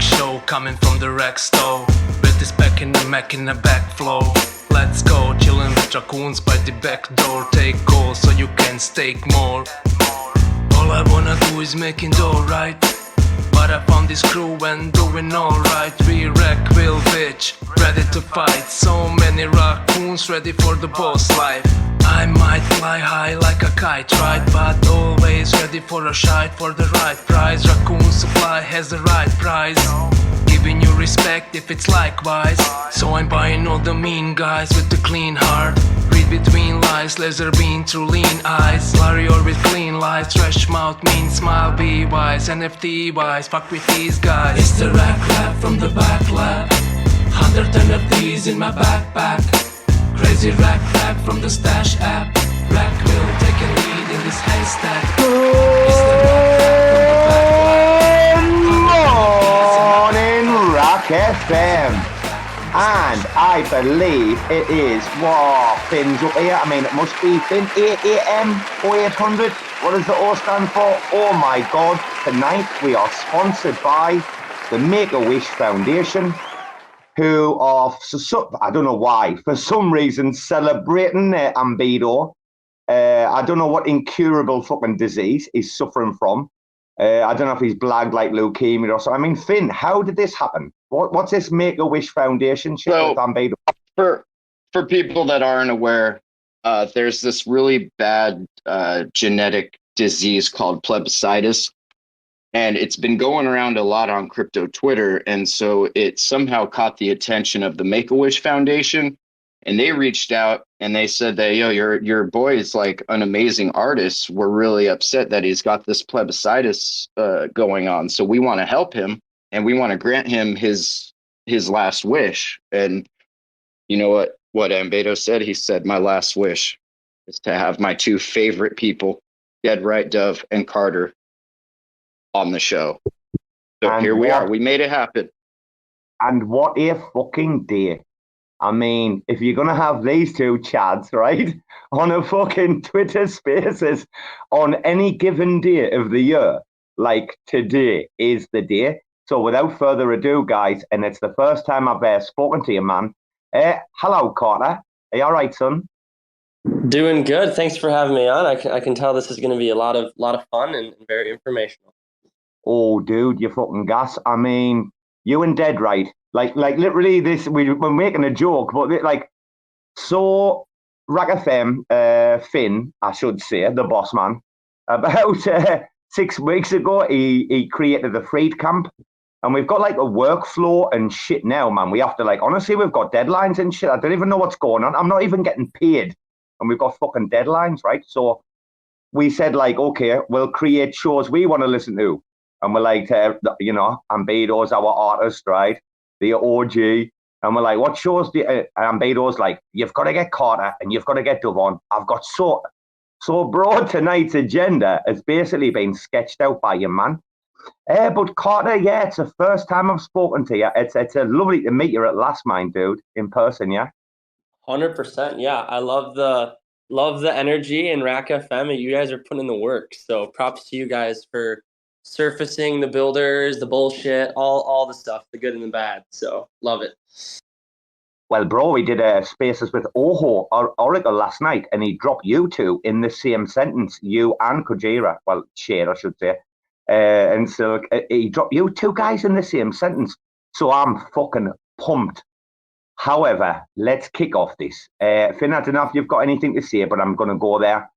show coming from the rack stove. With this back in the Mac in the back flow. Let's go, chillin' with raccoons by the back door. Take calls so you can stake more. All I wanna do is making dough, right? But I found this crew and doing alright. We RACville, bitch, ready to fight. So many raccoons ready for the boss life. I might fly high like a kite, right? But always ready for a shite for the right price. Raccoon supply has the right price. Giving you respect if it's likewise. So I'm buying all the mean guys with the clean heart. Read between lies, laser beam through lean eyes. Warrior with clean lies, trash mouth, mean smile, be wise. NFT wise, fuck with these guys. It's the rack lab from the back lab. 100 NFTs in my backpack. Crazy rack lab from the stash app. RACville take a lead in this haystack. It's the RAC FM, and I believe it is Finn's up here. I mean, it must be Finn 8 AM or 800. What does the O stand for? Oh my God! Tonight we are sponsored by the Make-A-Wish Foundation, who are, I don't know why, for some reason celebrating their Ambedo. I don't know what incurable fucking disease he's suffering from. I don't know if he's blagged like leukemia or something. I mean, Finn, how did this happen? What's this Make-A-Wish Foundation shit with Ambedo? For people that aren't aware, there's this really bad genetic disease called plebiscitis, and it's been going around a lot on crypto Twitter, and so it somehow caught the attention of the Make-A-Wish Foundation, and they reached out and they said that, your boy is like an amazing artist. We're really upset that he's got this plebiscitis going on, so we want to help him and we want to grant him his last wish. And you know what Ambedo said? He said, my last wish is to have my two favorite people, Dead Right Dove and Carter, on the show. So and here we are. We made it happen. And what a fucking day. I mean, if you're going to have these two chads, right, on a fucking Twitter Spaces on any given day of the year, like today is the day. So without further ado, guys, and it's the first time I've spoken to you, man. Hello, Carter. Are you all right, son? Doing good. Thanks for having me on. I can tell this is going to be a lot of fun and very informational. Oh, dude, you fucking gas. I mean, you and Dead Right. Like literally this, we're making a joke, but like, so RAC FM, Finn, I should say, the boss man, about 6 weeks ago, he created the Freed Camp, and we've got like a workflow and shit now, man. We have to honestly, we've got deadlines and shit. I don't even know what's going on. I'm not even getting paid, and we've got fucking deadlines, right? So we said okay, we'll create shows we want to listen to, and we're like, Ambedo's our artist, right? The OG, and we're like, what shows do Ambedo's like, you've got to get Carter and you've got to get Dove on. I've got so broad. Tonight's agenda has basically been sketched out by you, man. But Carter, yeah, it's the first time I've spoken to you. It's lovely to meet you at last, mine, dude, in person, yeah. 100%, yeah. I love the energy in RAC FM. You guys are putting in the work, so props to you guys for surfacing the builders, the bullshit, all the stuff, the good and the bad. So love it. Well, bro, we did Spaces with Oho or Oracle last night, and he dropped you two in the same sentence, you and Kujira. Well, Share, I should say. And so he dropped you two guys in the same sentence. So I'm fucking pumped. However, let's kick off this. Finn, I don't know if you've got anything to say, but I'm going to go there.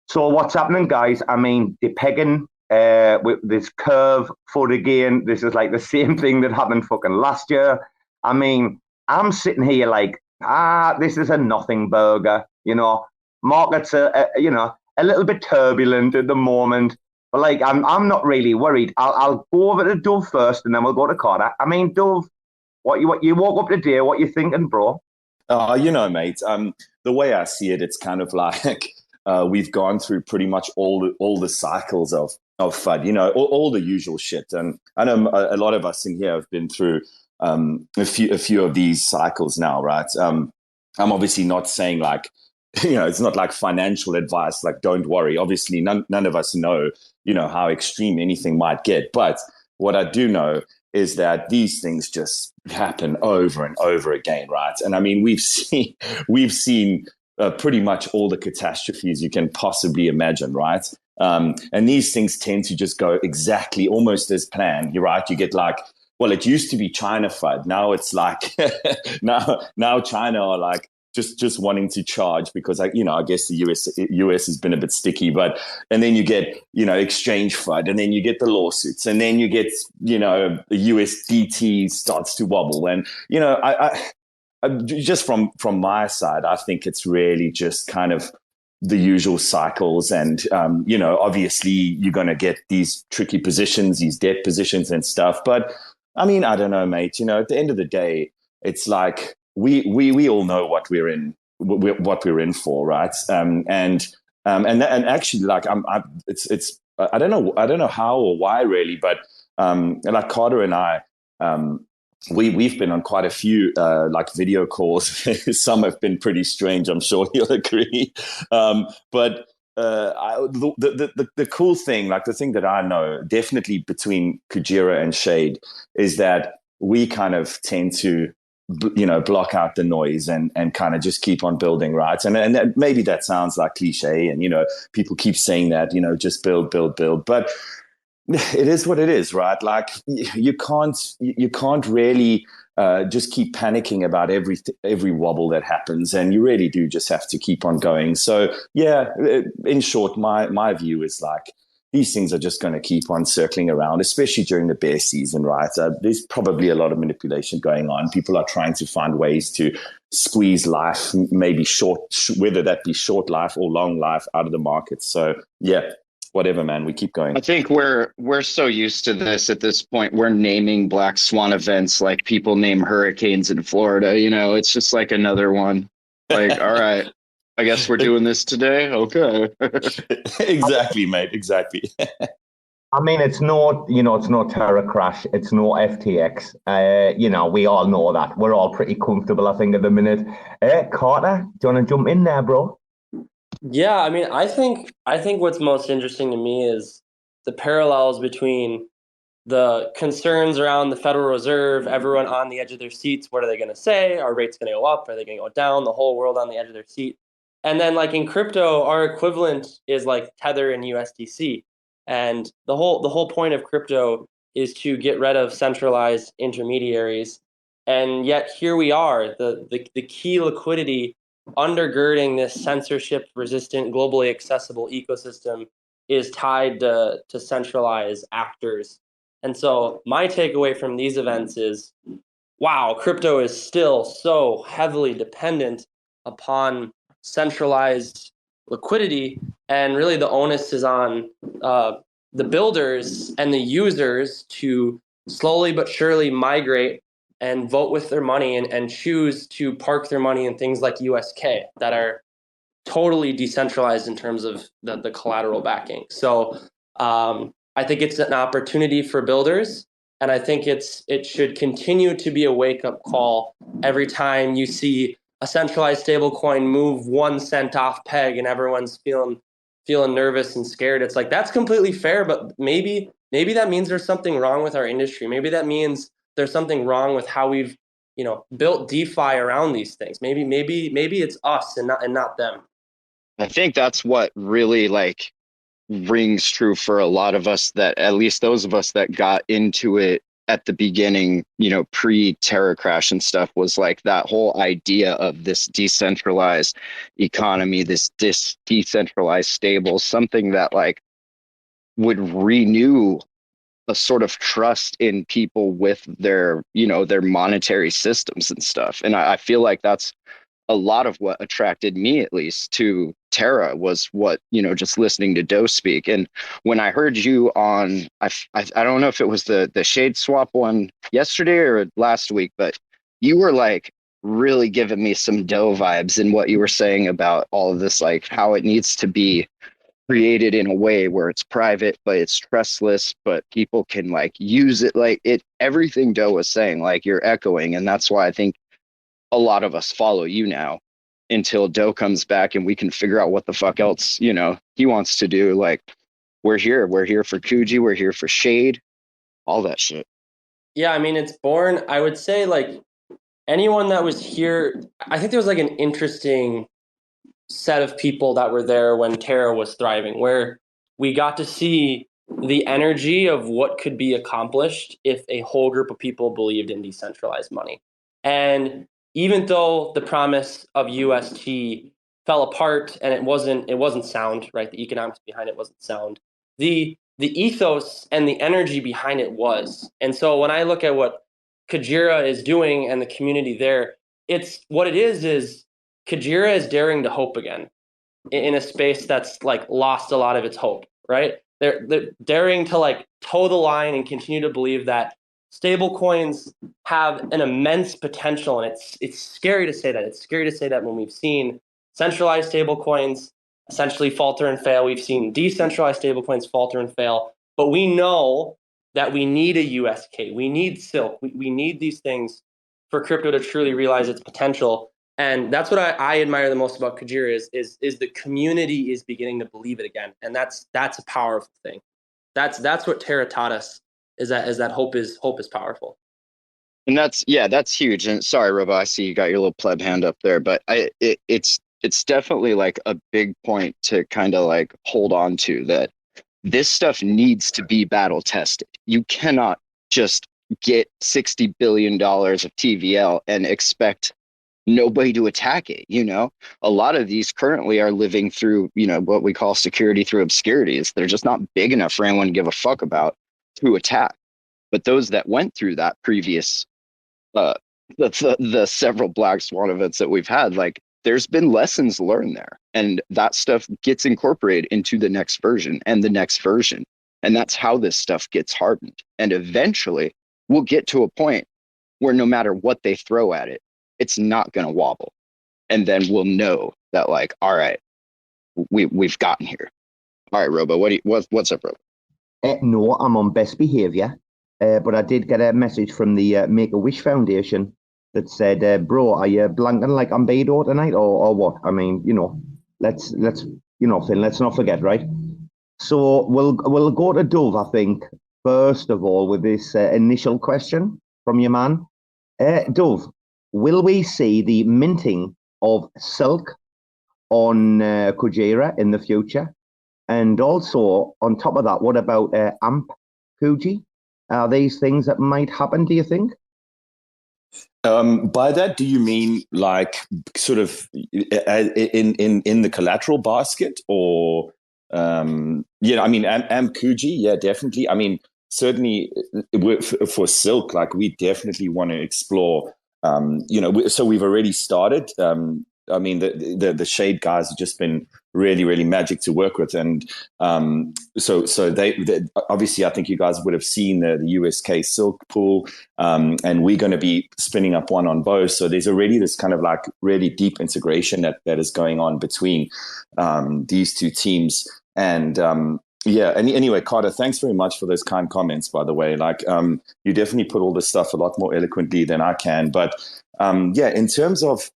So what's happening, guys? I mean, the pegging with this curve foot again. This is like the same thing that happened fucking last year. I mean, I'm sitting here like, this is a nothing burger. Markets are, a little bit turbulent at the moment. But I'm not really worried. I'll go over to Dove first, and then we'll go to Carter. I mean, Dove, what you woke up today? What you thinking, bro? Mate. The way I see it, it's kind of like we've gone through pretty much all the cycles of FUD, all the usual shit. And I know a lot of us in here have been through a few of these cycles now, right? I'm obviously not saying it's not like financial advice, don't worry. Obviously, none of us know, how extreme anything might get. But what I do know is that these things just happen over and over again, right? And I mean, we've seen pretty much all the catastrophes you can possibly imagine, right? And these things tend to just go exactly almost as planned. You're right. You get like, well, it used to be China FUD. Now it's like now China are like just wanting to charge because I guess the US has been a bit sticky, and then you get, exchange FUD, and then you get the lawsuits, and then you get, the USDT starts to wobble. And, I just from my side, I think it's really just kind of the usual cycles. And, obviously you're going to get these tricky positions, these debt positions and stuff. But I mean, I don't know, mate, at the end of the day, it's like, we all know what we're in for, right? And actually, like I don't know how or why really, but like Carter and I, we've been on quite a few like video calls. Some have been pretty strange. I'm sure you'll agree. But the cool thing, like the thing that I know definitely between Kujira and Shade, is that we kind of tend to block out the noise and kind of just keep on building, right? And maybe that sounds like cliche, and people keep saying that, just build, but it is what it is, right? Like you can't really just keep panicking about every wobble that happens, and you really do just have to keep on going. So yeah, in short, my view is like, these things are just going to keep on circling around, especially during the bear season, right? There's probably a lot of manipulation going on. People are trying to find ways to squeeze life, maybe whether that be short life or long life, out of the market. So yeah, whatever, man, we keep going. I think we're so used to this at this point. We're naming black swan events like people name hurricanes in Florida. It's just like another one. Like, all right, I guess we're doing this today. Okay. Exactly, mate. Exactly. I mean, it's no Terra Crash. It's no FTX. We all know that. We're all pretty comfortable, I think, at the minute. Carter, do you want to jump in there, bro? Yeah, I mean, I think what's most interesting to me is the parallels between the concerns around the Federal Reserve, everyone on the edge of their seats. What are they going to say? Are rates going to go up? Are they going to go down? The whole world on the edge of their seat. And then like in crypto, our equivalent is like Tether and USDC. And the whole point of crypto is to get rid of centralized intermediaries. And yet here we are, the key liquidity undergirding this censorship-resistant, globally accessible ecosystem is tied to centralized actors. And so my takeaway from these events is, wow, crypto is still so heavily dependent upon centralized liquidity, and really the onus is on the builders and the users to slowly but surely migrate and vote with their money and choose to park their money in things like USK that are totally decentralized in terms of the collateral backing. So I think it's an opportunity for builders, and I think it should continue to be a wake-up call every time you see a centralized stablecoin move 1 cent off peg and everyone's feeling nervous and scared. It's like, that's completely fair, but maybe that means there's something wrong with our industry. Maybe that means there's something wrong with how we've built DeFi around these things. Maybe it's us and not them. I think that's what really like rings true for a lot of us, that at least those of us that got into it at the beginning, pre-Terra crash and stuff, was like that whole idea of this decentralized economy, this decentralized stable, something that like would renew a sort of trust in people with their monetary systems and stuff. And I feel like that's a lot of what attracted me, at least, to Terra, was what, just listening to Doe speak. And when I heard you on, I don't know if it was the Shade Swap one yesterday or last week, but you were like really giving me some Doe vibes in what you were saying about all of this, like how it needs to be created in a way where it's private, but it's trustless, but people can like use it, like it, everything Doe was saying, like you're echoing. And that's why I think a lot of us follow you now until Doe comes back and we can figure out what the fuck else, he wants to do. Like we're here for Kuji, we're here for Shade, all that shit. Yeah, I mean, it's born, I would say, like, anyone that was here, I think there was like an interesting set of people that were there when Terra was thriving, where we got to see the energy of what could be accomplished if a whole group of people believed in decentralized money. And even though the promise of UST fell apart and it wasn't sound, right? The economics behind it wasn't sound. The ethos and the energy behind it was. And so when I look at what Kujira is doing and the community there, it's what it is Kujira is daring to hope again in a space that's like lost a lot of its hope, right? They're daring to like toe the line and continue to believe that stable coins have an immense potential. And it's scary to say that. It's scary to say that when we've seen centralized stable coins essentially falter and fail. We've seen decentralized stable coins falter and fail. But we know that we need a USK. We need Silk. We need these things for crypto to truly realize its potential. And that's what I admire the most about Kujira is the community is beginning to believe it again. And that's a powerful thing. That's what Terra taught us is that hope is powerful. And that's huge. And sorry, Robo, I see you got your little pleb hand up there, but it's definitely like a big point to kind of like hold on to, that this stuff needs to be battle tested. You cannot just get $60 billion of TVL and expect nobody to attack it. A lot of these currently are living through, what we call security through obscurities. They're just not big enough for anyone to give a fuck about to attack. But those that went through that previous, the several Black Swan events that we've had, like, there's been lessons learned there, and that stuff gets incorporated into the next version and the next version. And that's how this stuff gets hardened. And eventually we'll get to a point where no matter what they throw at it, it's not going to wobble. And then we'll know that, like, all right, we've gotten here. All right, Robo, what's up, Robo? No, I'm on best behavior. But I did get a message from the Make-A-Wish Foundation that said, bro, are you blanking like Ambedo tonight or what? I mean, let's Finn, let's not forget, right? So we'll go to Dove, I think, first of all, with this initial question from your man. Dove, will we see the minting of Silk on Kujira in the future? And also, on top of that, what about AMP Kuji? Are these things that might happen, do you think? By that, do you mean like sort of in the collateral basket, or I mean, Am Kuji, yeah, definitely. I mean, certainly for Silk, like, we definitely want to explore. So we've already started. I mean, the Shade guys have just been really, really magic to work with, and so they obviously, I think you guys would have seen the USK Silk pool, and we're going to be spinning up one on both. So there's already this kind of like really deep integration that is going on between these two teams, and yeah. Anyway, Carter, thanks very much for those kind comments, by the way. Like, you definitely put all this stuff a lot more eloquently than I can, but yeah, in terms of,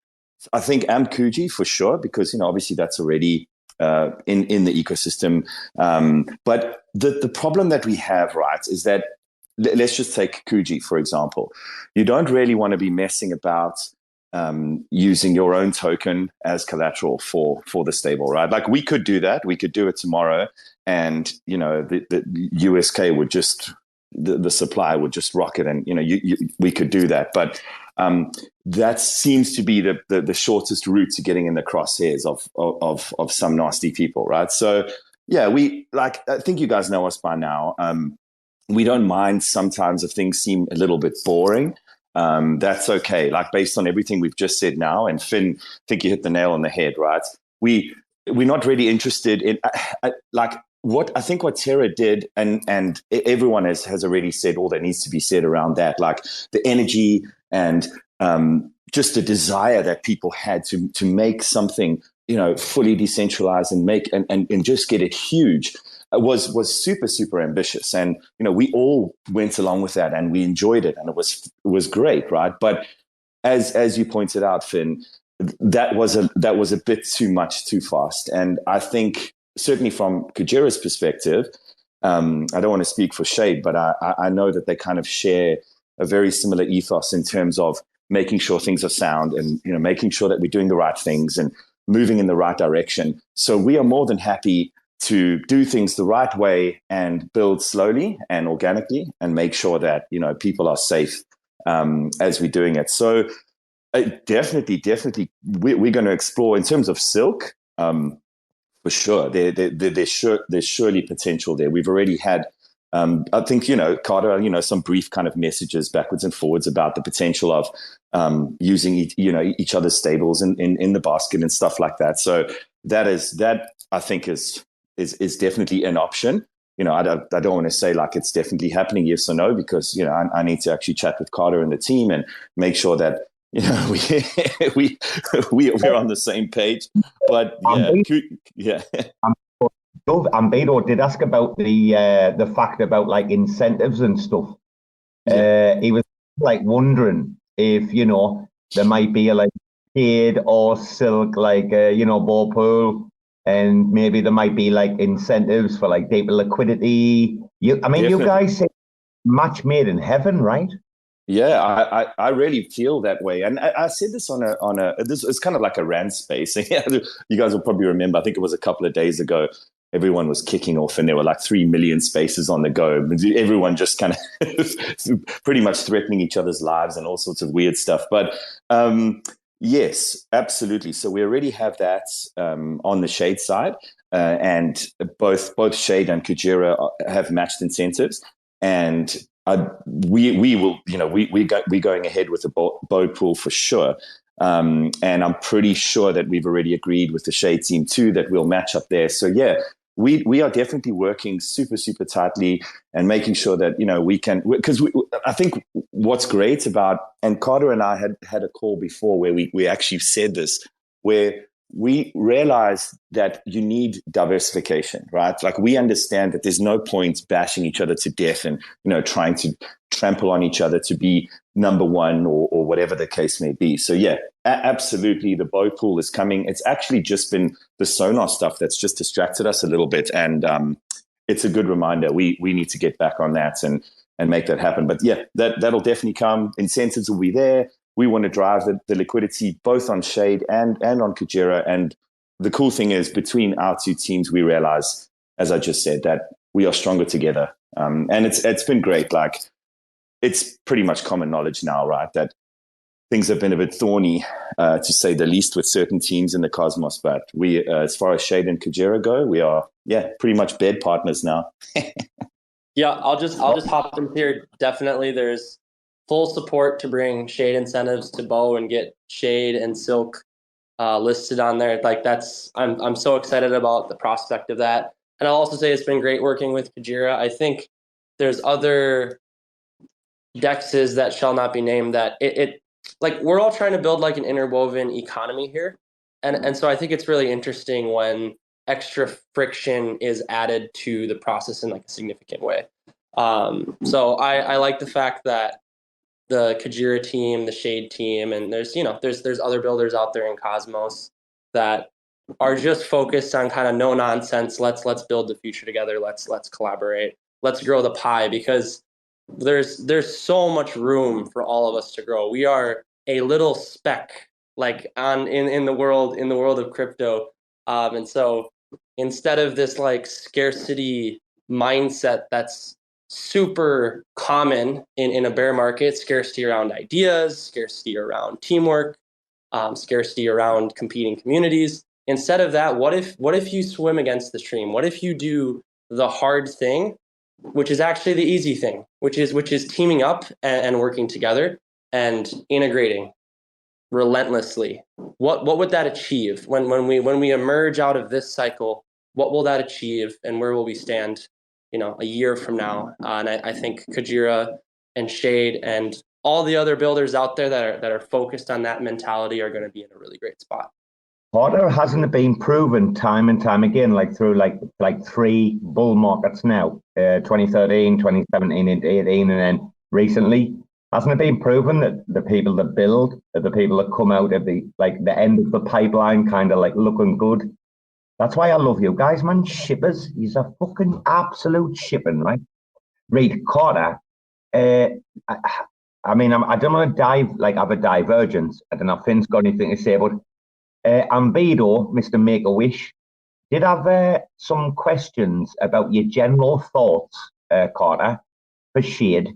I think Amp Kuji for sure, because obviously that's already in the ecosystem. But the problem that we have, right, is that let's just take Kuji for example. You don't really want to be messing about using your own token as collateral for the stable, right? Like, we could do that. We could do it tomorrow, and the USK would just the supply would just rocket, and we could do that, but that seems to be the shortest route to getting in the crosshairs of some nasty people, right? So yeah, I think you guys know us by now. We don't mind sometimes if things seem a little bit boring. That's okay. Like, based on everything we've just said now, and Finn, I think you hit the nail on the head, right? We're not really interested in like what Terra did, and everyone has already said all that needs to be said around that, like the energy and just the desire that people had to make something fully decentralized and make and just get it huge was super, super ambitious, and we all went along with that, and we enjoyed it, and it was great, right? But as you pointed out, Finn, that was a bit too much too fast, and I think certainly from Kujira's perspective, I don't want to speak for Shade, but I know that they kind of share a very similar ethos in terms of making sure things are sound and, you know, making sure that we're doing the right things and moving in the right direction. So we are more than happy to do things the right way and build slowly and organically and make sure that, you know, people are safe as we're doing it. So definitely, we're going to explore in terms of silk. For sure, there's surely potential there. We've already had, I think, you know, Carter, you know, some brief kind of messages backwards and forwards about the potential of using, each other's stables in the basket and stuff like that. So that I think is definitely an option. You know, I don't want to say like it's definitely happening, yes or no, because, you know, I need to actually chat with Carter and the team and make sure that, you know, we're on the same page. But yeah. Ambedo did ask about the fact about like incentives and stuff. He was like wondering if, you know, there might be a like shade or silk, like ball pool, and maybe there might be like incentives for like deeper liquidity. You guys say match made in heaven, right? Yeah, I really feel that way, and I said this on a this is kind of like a rant space. You guys will probably remember. I think it was a couple of days ago. Everyone was kicking off, and there were like 3 million spaces on the go. Everyone just kind of pretty much threatening each other's lives and all sorts of weird stuff. But yes, absolutely. So we already have that on the Shade side, and both Shade and Kujira have matched incentives, and we will, you know, we're going ahead with the boat pool for sure. And I'm pretty sure that we've already agreed with the Shade team too that we'll match up there. So yeah, we are definitely working super, super tightly and making sure that, you know, we can, because I think what's great about, and Carter and I had a call before where we actually said this, where we realize that you need diversification, right? Like we understand that there's no point bashing each other to death and, you know, trying to trample on each other to be number one or whatever the case may be. So yeah, absolutely. The boat pool is coming. It's actually just been the sonar stuff that's just distracted us a little bit. And it's a good reminder. We need to get back on that and make that happen. But yeah, that'll definitely come. Incentives will be there. We want to drive the liquidity both on Shade and on Kujira. And the cool thing is between our two teams, we realize, as I just said, that we are stronger together. And it's been great. Like it's pretty much common knowledge now, right? That things have been a bit thorny, to say the least, with certain teams in the Cosmos. But we, as far as Shade and Kujira go, we are, pretty much bed partners now. Yeah, I'll just hop in here. Definitely, there's full support to bring Shade incentives to Bow and get Shade and Silk listed on there. Like I'm so excited about the prospect of that. And I'll also say it's been great working with Kujira. I think there's other dexes that shall not be named that it like we're all trying to build like an interwoven economy here. And so I think it's really interesting when extra friction is added to the process in like a significant way. So I like the fact that the Kujira team, the Shade team, and there's other builders out there in Cosmos that are just focused on kind of no nonsense. Let's build the future together. Let's collaborate. Let's grow the pie, because there's so much room for all of us to grow. We are a little speck like in the world of crypto. And so instead of this like scarcity mindset that's super common in a bear market, scarcity around ideas, scarcity around teamwork, scarcity around competing communities. Instead of that, what if you swim against the stream? What if you do the hard thing, which is actually the easy thing, which is teaming up and working together and integrating relentlessly? What would that achieve when we emerge out of this cycle? What will that achieve, and where will we stand, a year from now? And I think Kujira and Shade and all the other builders out there that are focused on that mentality are going to be in a really great spot. Carter, hasn't it been proven time and time again, like through like 3 bull markets now, 2013, 2017, and 18, and then recently? Hasn't it been proven that the people that build are the people that come out at the end of the pipeline, kind of like looking good? That's why I love you guys, man. Shippers. He's a fucking absolute shipping, right? Read Carter. I mean, I don't want to have a divergence. I don't know if Finn's got anything to say, but Ambedo, Mr. Make-A-Wish, did have some questions about your general thoughts, Carter, for shade,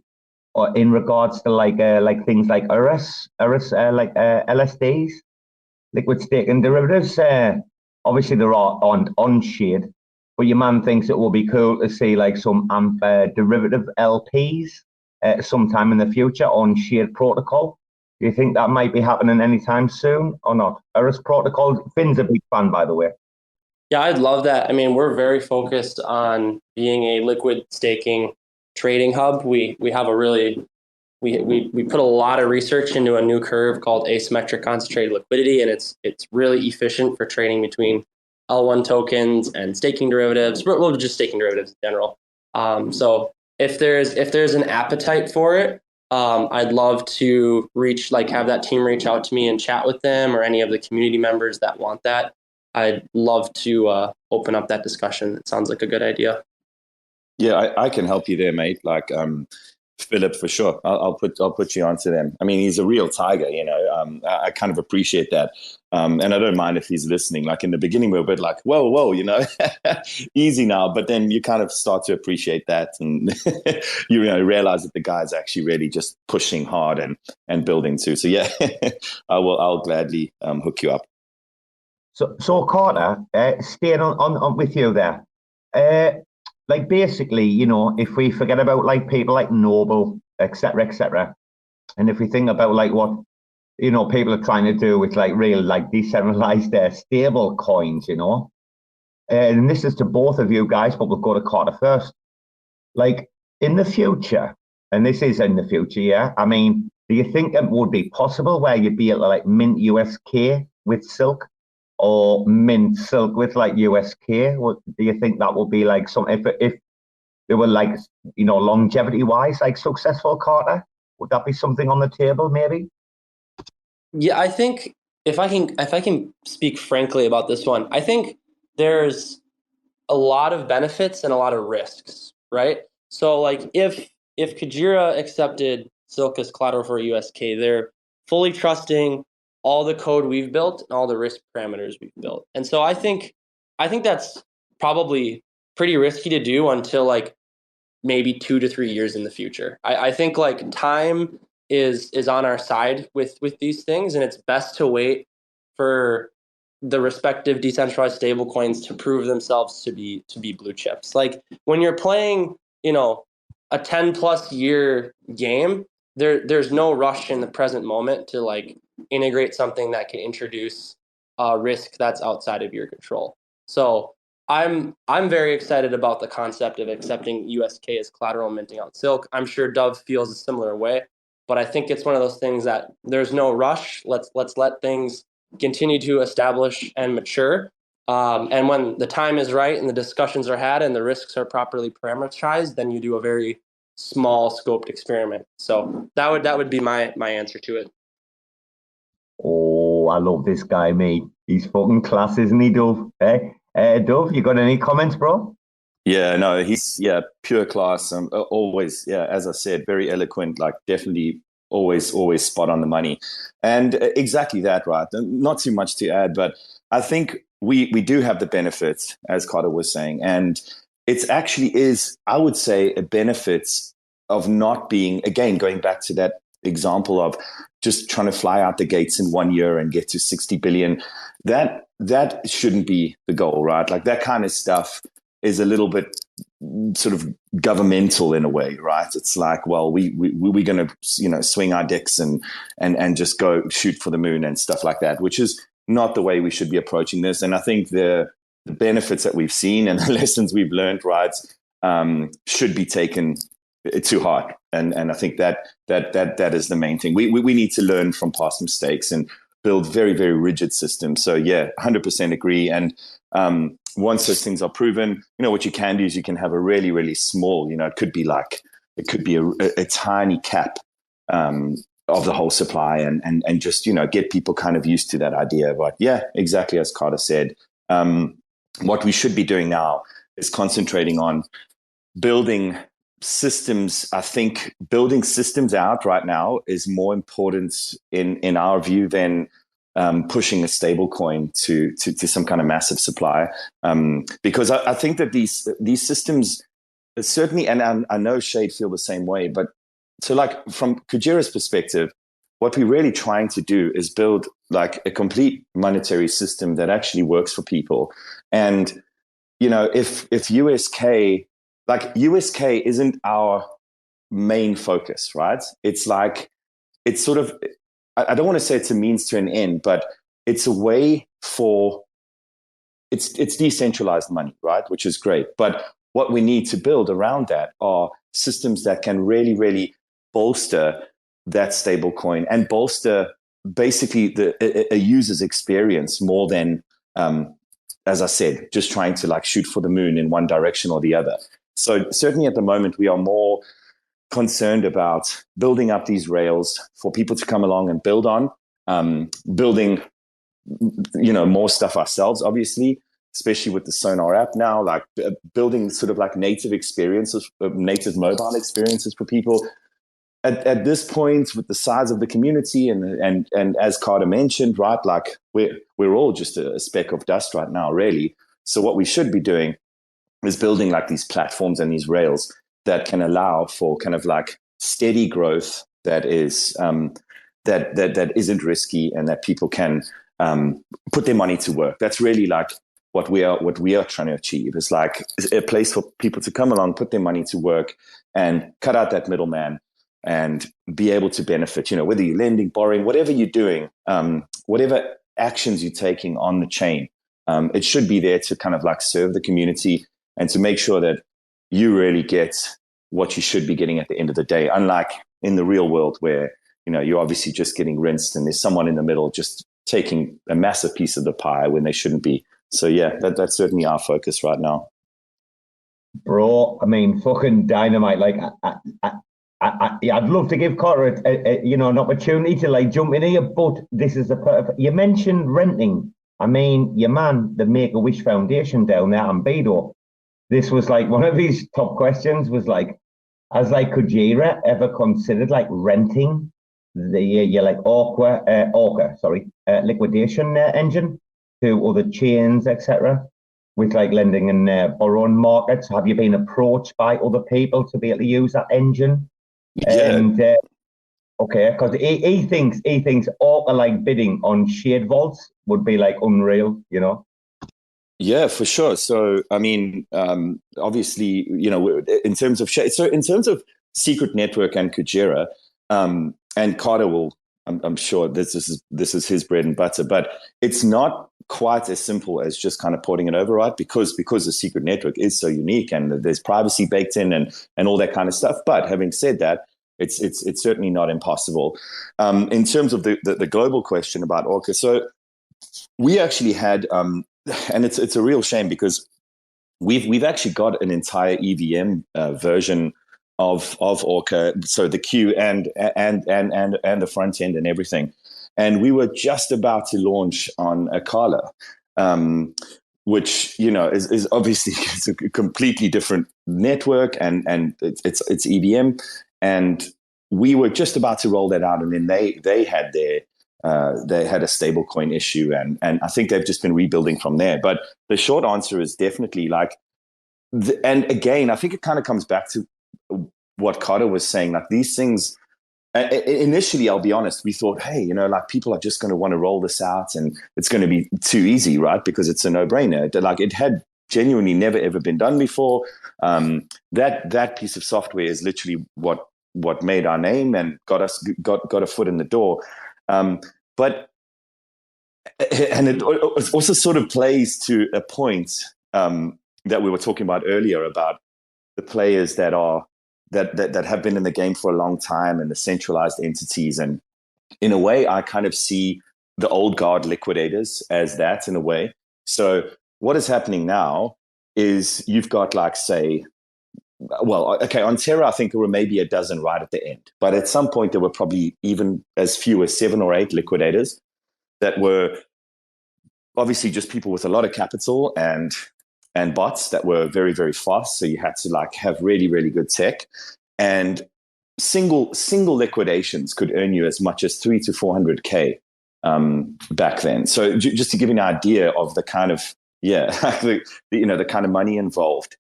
or in regards to like things like LSDs, liquid staking derivatives. Obviously, they're all on shade, but your man thinks it will be cool to see like some derivative LPs sometime in the future on shade protocol. Do you think that might be happening anytime soon or not? Eris protocol, Finn's a big fan, by the way. Yeah, I'd love that. I mean, we're very focused on being a liquid staking trading hub. We have a really we put a lot of research into a new curve called asymmetric concentrated liquidity, and it's really efficient for trading between L1 tokens and staking derivatives. Well, just staking derivatives in general. So if there's an appetite for it, I'd love to have that team reach out to me and chat with them, or any of the community members that want that. I'd love to open up that discussion. It sounds like a good idea. Yeah, I can help you there, mate. Like Philip, for sure. I'll put you onto them. I mean, he's a real tiger, you know. I kind of appreciate that. And I don't mind if he's listening. Like in the beginning, we're a bit like, whoa, you know, easy now. But then you kind of start to appreciate that, and you realize that the guy's actually really just pushing hard and building too. So yeah, I'll gladly hook you up. So Carter, staying on with you there. Like basically, you know, if we forget about like people like Noble, etc., and if we think about like what, you know, people are trying to do with like real like decentralized stable coins, you know, and this is to both of you guys, but we'll go to Carter first. Like in the future, and this is in the future, yeah. I mean, do you think it would be possible where you'd be able to like mint USK with Silk? Or mint Silk with like USK? Do you think that will be like some, if they were like, you know, longevity wise, like successful, Carter? Would that be something on the table, maybe? Yeah, I think if I can speak frankly about this one, I think there's a lot of benefits and a lot of risks, right? So like if Kujira accepted Silk as collateral for USK, they're fully trusting all the code we've built and all the risk parameters we've built. And so I think that's probably pretty risky to do until like maybe 2 to 3 years in the future. I think like time is on our side with these things, and it's best to wait for the respective decentralized stablecoins to prove themselves to be blue chips. Like when you're playing, you know, a 10+ year game, there's no rush in the present moment to like integrate something that can introduce risk that's outside of your control. So I'm very excited about the concept of accepting USK as collateral and minting out Silk. I'm sure Dove feels a similar way, but I think it's one of those things that there's no rush. Let's let things continue to establish and mature. And when the time is right and the discussions are had and the risks are properly parameterized, then you do a very small scoped experiment. So that would be my answer to it. Oh, I love this guy, mate. He's fucking class, isn't he, Dove? Dove, you got any comments, bro? Yeah, no, he's pure class. Always, as I said, very eloquent. Like definitely, always spot on the money, and exactly that, right? Not too much to add, but I think we do have the benefits, as Carter was saying, and it's actually is, I would say, a benefit of not being, again, going back to that example of just trying to fly out the gates in 1 year and get to 60 billion. That shouldn't be the goal, right? Like that kind of stuff is a little bit sort of governmental in a way, right? It's like, well, we're going to, you know, swing our dicks and just go shoot for the moon and stuff like that, which is not the way we should be approaching this. And I think the benefits that we've seen and the lessons we've learned, right, should be taken to heart. And I think that is the main thing. We need to learn from past mistakes and build very, very rigid systems. So yeah, 100% agree. And once those things are proven, you know, what you can do is you can have a really, really small, you know, it could be a tiny cap of the whole supply and just, you know, get people kind of used to that idea. But yeah, exactly as Carter said, what we should be doing now is concentrating on building systems, I think building systems out right now is more important in our view than pushing a stable coin to some kind of massive supply. Because I think that these systems certainly, and I know Shade feel the same way, but so like from Kujira's perspective, what we're really trying to do is build like a complete monetary system that actually works for people. And, you know, if USK, like USK isn't our main focus, right? It's like, it's sort of, I don't want to say it's a means to an end, but it's a way for, it's decentralized money, right? Which is great. But what we need to build around that are systems that can really, really bolster that stable coin and bolster basically a user's experience more than, as I said, just trying to like shoot for the moon in one direction or the other. So certainly at the moment, we are more concerned about building up these rails for people to come along and build on, building, you know, more stuff ourselves, obviously, especially with the Sonar app now, like building sort of like native experiences, native mobile experiences for people. At this point, with the size of the community and as Carter mentioned, right, like we're all just a speck of dust right now, really. So what we should be doing is building like these platforms and these rails that can allow for kind of like steady growth that is that isn't risky and that people can put their money to work. That's really like what we are trying to achieve. It's like a place for people to come along, put their money to work, and cut out that middleman and be able to benefit. You know, whether you're lending, borrowing, whatever you're doing, whatever actions you're taking on the chain, it should be there to kind of like serve the community and to make sure that you really get what you should be getting at the end of the day. Unlike in the real world where, you know, you're obviously just getting rinsed and there's someone in the middle just taking a massive piece of the pie when they shouldn't be. So yeah, that's certainly our focus right now. Bro, I mean, fucking dynamite. Like, I'd love to give Carter an opportunity to like jump in here, but this is the perfect. You mentioned renting. I mean, your man, the Make-A-Wish Foundation down there, Ambedo. This was like one of these top questions was like, has like Kujira ever considered like renting the Orca liquidation engine to other chains, etc., with like lending and borrowing markets? Have you been approached by other people to be able to use that engine? Yeah. And okay, because he thinks Orca like bidding on shade vaults would be like unreal, you know. Yeah, for sure. So, I mean, obviously, you know, in terms of Secret Network and Kujira, and Carter will, I'm sure this is his bread and butter, but it's not quite as simple as just kind of porting it over, right? Because the Secret Network is so unique and there's privacy baked in and all that kind of stuff. But having said that, it's certainly not impossible. In terms of the global question about Orca, so we actually had. And it's a real shame because we've actually got an entire EVM version of Orca, so the queue and the front end and everything. And we were just about to launch on Akala, which, you know, is obviously it's a completely different network and it's EVM. And we were just about to roll that out, and then they had a stablecoin issue, and I think they've just been rebuilding from there. But the short answer is definitely like, and again, I think it kind of comes back to what Carter was saying. Like these things, initially, I'll be honest, we thought, hey, you know, like people are just going to want to roll this out, and it's going to be too easy, right? Because it's a no-brainer. Like it had genuinely never ever been done before. That piece of software is literally what made our name and got a foot in the door. But it also sort of plays to a point that we were talking about earlier about the players that have been in the game for a long time and the centralized entities. And in a way, I kind of see the old guard liquidators as that in a way. So what is happening now is you've got like, say, well, okay, on Terra, I think there were maybe a dozen right at the end. But at some point, there were probably even as few as 7 or 8 liquidators that were obviously just people with a lot of capital and and bots that were very, very fast. So you had to like have really, really good tech, and single liquidations could earn you as much as 300 to 400K back then. So just to give you an idea of the kind of the kind of money involved.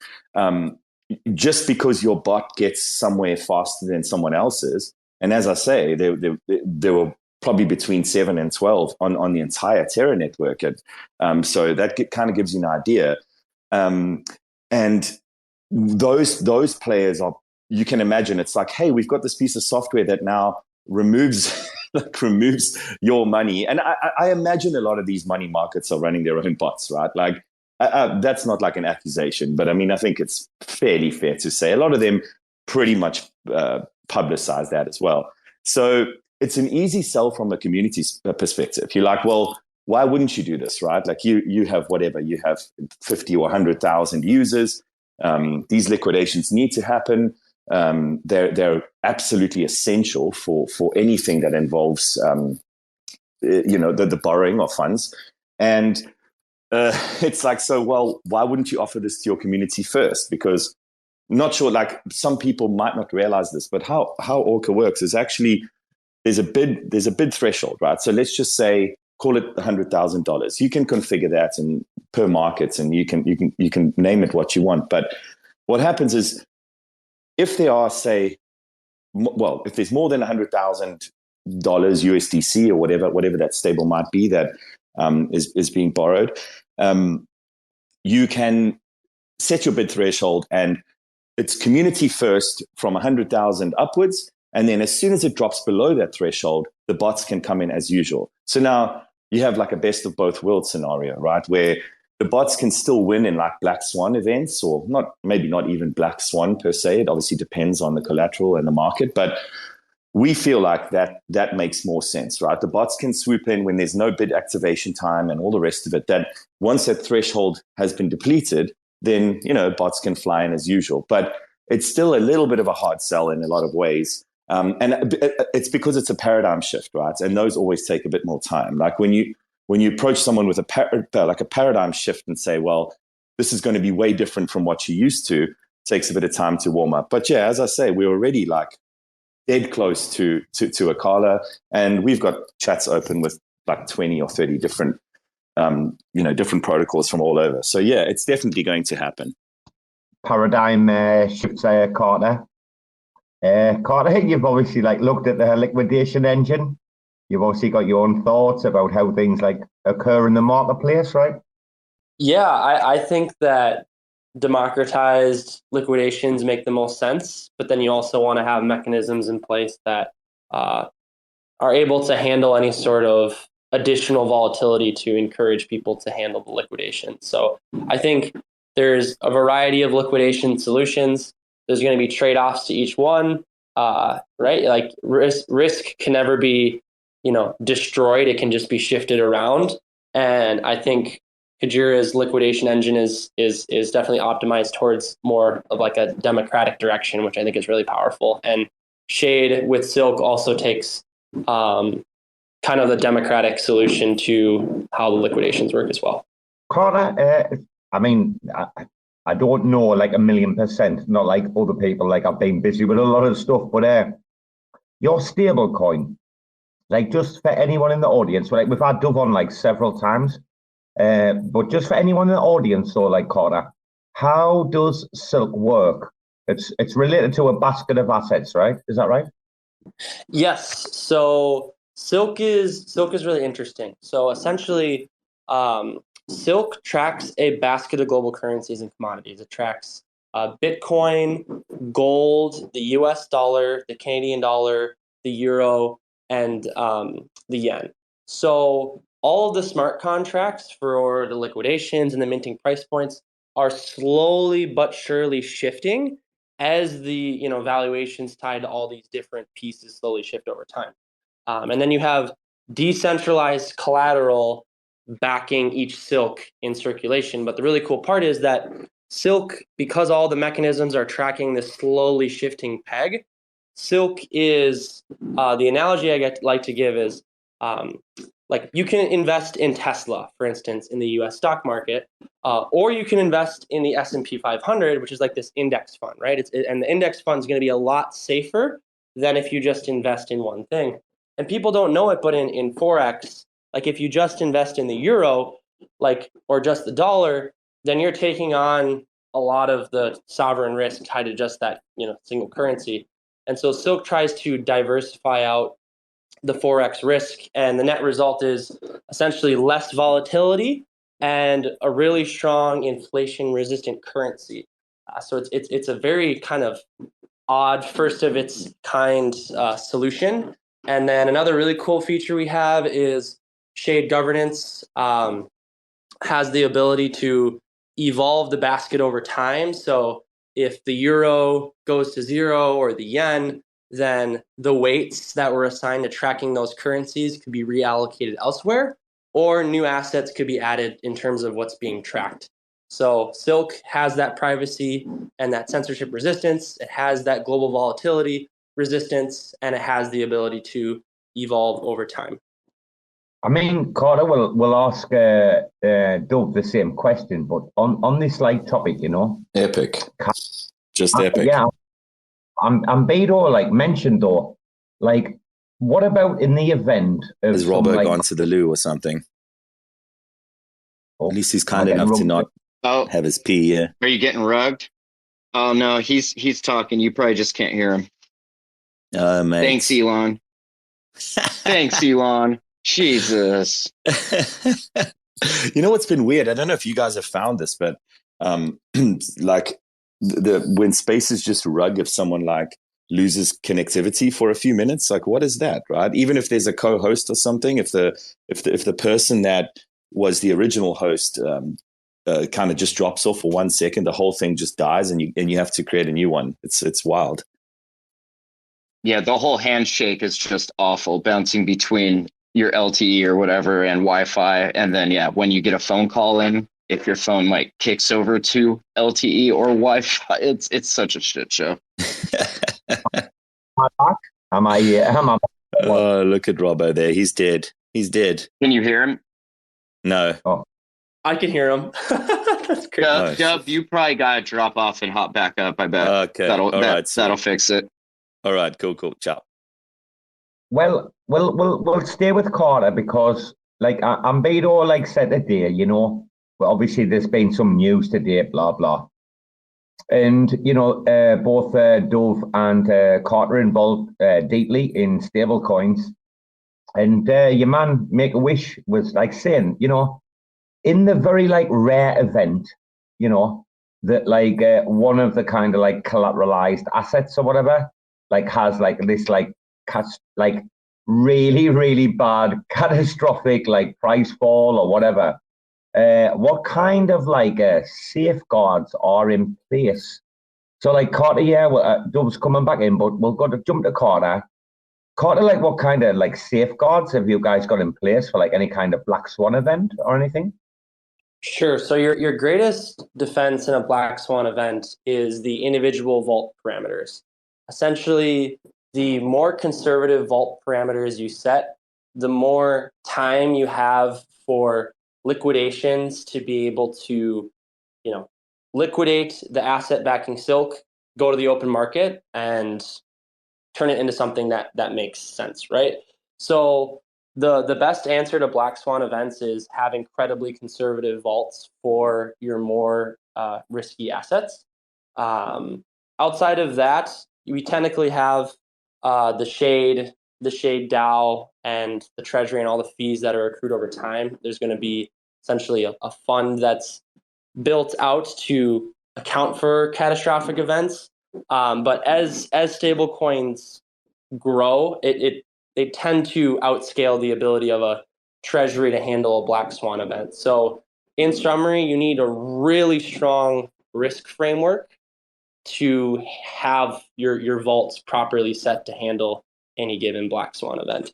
Just because your bot gets somewhere faster than someone else's, and as I say, there were probably between 7 and 12 on the entire Terra network. So that kind of gives you an idea. And those players are, you can imagine, it's like, hey, we've got this piece of software that now removes your money. And I imagine a lot of these money markets are running their own bots, right? Like, that's not like an accusation, but I mean, I think it's fairly fair to say a lot of them pretty much publicize that as well. So it's an easy sell from a community perspective. You're like, well, why wouldn't you do this, right? Like you have whatever, you have 50 or 100,000 users. These liquidations need to happen. They're absolutely essential for anything that involves, the borrowing of funds. And it's like, so, well, why wouldn't you offer this to your community first? Because not sure, like some people might not realize this, but how Orca works is actually there's a bid threshold, right? So let's just say, call it $100,000. You can configure that and per market, and you can name it what you want. But what happens is, if there are, say, if there's more than $100,000 USDC or whatever that stable might be that is being borrowed, you can set your bid threshold, and it's community first from 100,000 upwards. And then as soon as it drops below that threshold, the bots can come in as usual. So now you have like a best of both worlds scenario, right? Where the bots can still win in like Black Swan events, or maybe not even Black Swan per se. It obviously depends on the collateral and the market, but we feel like that makes more sense, right? The bots can swoop in when there's no bid activation time and all the rest of it. That once that threshold has been depleted, then, bots can fly in as usual. But it's still a little bit of a hard sell in a lot of ways. And it's because it's a paradigm shift, right? And those always take a bit more time. Like when you approach someone with a paradigm shift and say, well, this is going to be way different from what you're used to, it takes a bit of time to warm up. But yeah, as I say, we're already like dead close to Akala, and we've got chats open with like 20 or 30 different different protocols from all over. So yeah, it's definitely going to happen. Paradigm shifts, Carter. Carter, you've obviously looked at the liquidation engine. You've obviously got your own thoughts about how things occur in the marketplace, right? Yeah, I think that democratized liquidations make the most sense, but then you also want to have mechanisms in place that are able to handle any sort of additional volatility to encourage people to handle the liquidation. So I think there's a variety of liquidation solutions. There's going to be trade-offs to each one, right? Like risk can never be, destroyed. It can just be shifted around. And I think Kujira's liquidation engine is definitely optimized towards more of like a democratic direction, which I think is really powerful. And Shade with Silk also takes kind of the democratic solution to how the liquidations work as well. Carter, I don't know 1,000,000%, not like other people. I've been busy with a lot of stuff, but your stable coin, just for anyone in the audience, we've had Dove on several times, but just for anyone in the audience, so Carter, how does Silk work? It's related to a basket of assets, right? Is that right? Yes. So Silk is really interesting. So essentially, Silk tracks a basket of global currencies and commodities. It tracks Bitcoin, gold, the US dollar, the Canadian dollar, the euro, and the yen. So all of the smart contracts for the liquidations and the minting price points are slowly but surely shifting as the valuations tied to all these different pieces slowly shift over time. And then you have decentralized collateral backing each Silk in circulation. But the really cool part is that Silk, because all the mechanisms are tracking this slowly shifting peg, Silk is, the analogy I like to give is like you can invest in Tesla, for instance, in the U.S. stock market, or you can invest in the S&P 500, which is like this index fund, right? And the index fund is going to be a lot safer than if you just invest in one thing. And people don't know it, but in Forex, like if you just invest in the euro, like, or just the dollar, then you're taking on a lot of the sovereign risk tied to just that, single currency. And so Silk tries to diversify out the Forex risk, and the net result is essentially less volatility and a really strong inflation resistant currency. So it's a very kind of odd, first of its kind solution. And then another really cool feature we have is shade governance. Has the ability to evolve the basket over time. So if the euro goes to zero or the yen, then the weights that were assigned to tracking those currencies could be reallocated elsewhere, or new assets could be added in terms of what's being tracked. So Silk has that privacy and that censorship resistance. It has that global volatility resistance, and it has the ability to evolve over time. I mean, Carter will ask Dove the same question, but on this topic, Epic. Just epic. Yeah. Ambedo mentioned though, what about in the event of has Robo gone to the loo or something? At least he's kind enough to not have his pee. Yeah. Are you getting rugged? Oh no, he's talking. You probably just can't hear him. Mate. Thanks, Elon. Thanks, Elon. Jesus. You know what's been weird? I don't know if you guys have found this, but when spaces just rug if someone loses connectivity for a few minutes, what is that, right? Even if there's a co-host or something, if the person that was the original host kind of just drops off for 1 second, the whole thing just dies, and you have to create a new one. It's wild. Yeah, the whole handshake is just awful, bouncing between your LTE or whatever and Wi-Fi, and then when you get a phone call in, if your phone kicks over to LTE or Wi-Fi, it's such a shit show. Am I? Oh, look at Robo there. He's dead. Can you hear him? No. Oh. I can hear him. That's great. Dub, you probably got to drop off and hop back up, I bet. Okay. That'll fix it. All right. Cool. Ciao. Well, we'll stay with Carter because, Ambedo said today, but obviously there's been some news today, blah blah, and both Dove and Carter involved deeply in stable coins, and your man Make a Wish was saying, in the very rare event, that one of the kind of collateralized assets or whatever has this really, really bad catastrophic price fall or whatever, what kind of safeguards are in place? So Carter, Dove's coming back in, but we'll go to jump to Carter. Carter, what kind of safeguards have you guys got in place for any kind of black swan event or anything? Sure. So your greatest defense in a black swan event is the individual vault parameters. Essentially, the more conservative vault parameters you set, the more time you have for liquidations to be able to, liquidate the asset backing Silk, go to the open market, and turn it into something that makes sense, right? So the best answer to black swan events is have incredibly conservative vaults for your more risky assets. Outside of that, we technically have the shade DAO, and the treasury and all the fees that are accrued over time. There's going to be essentially a fund that's built out to account for catastrophic events. But as stable coins grow, they tend to outscale the ability of a treasury to handle a black swan event. So in summary, you need a really strong risk framework to have your vaults properly set to handle any given black swan event.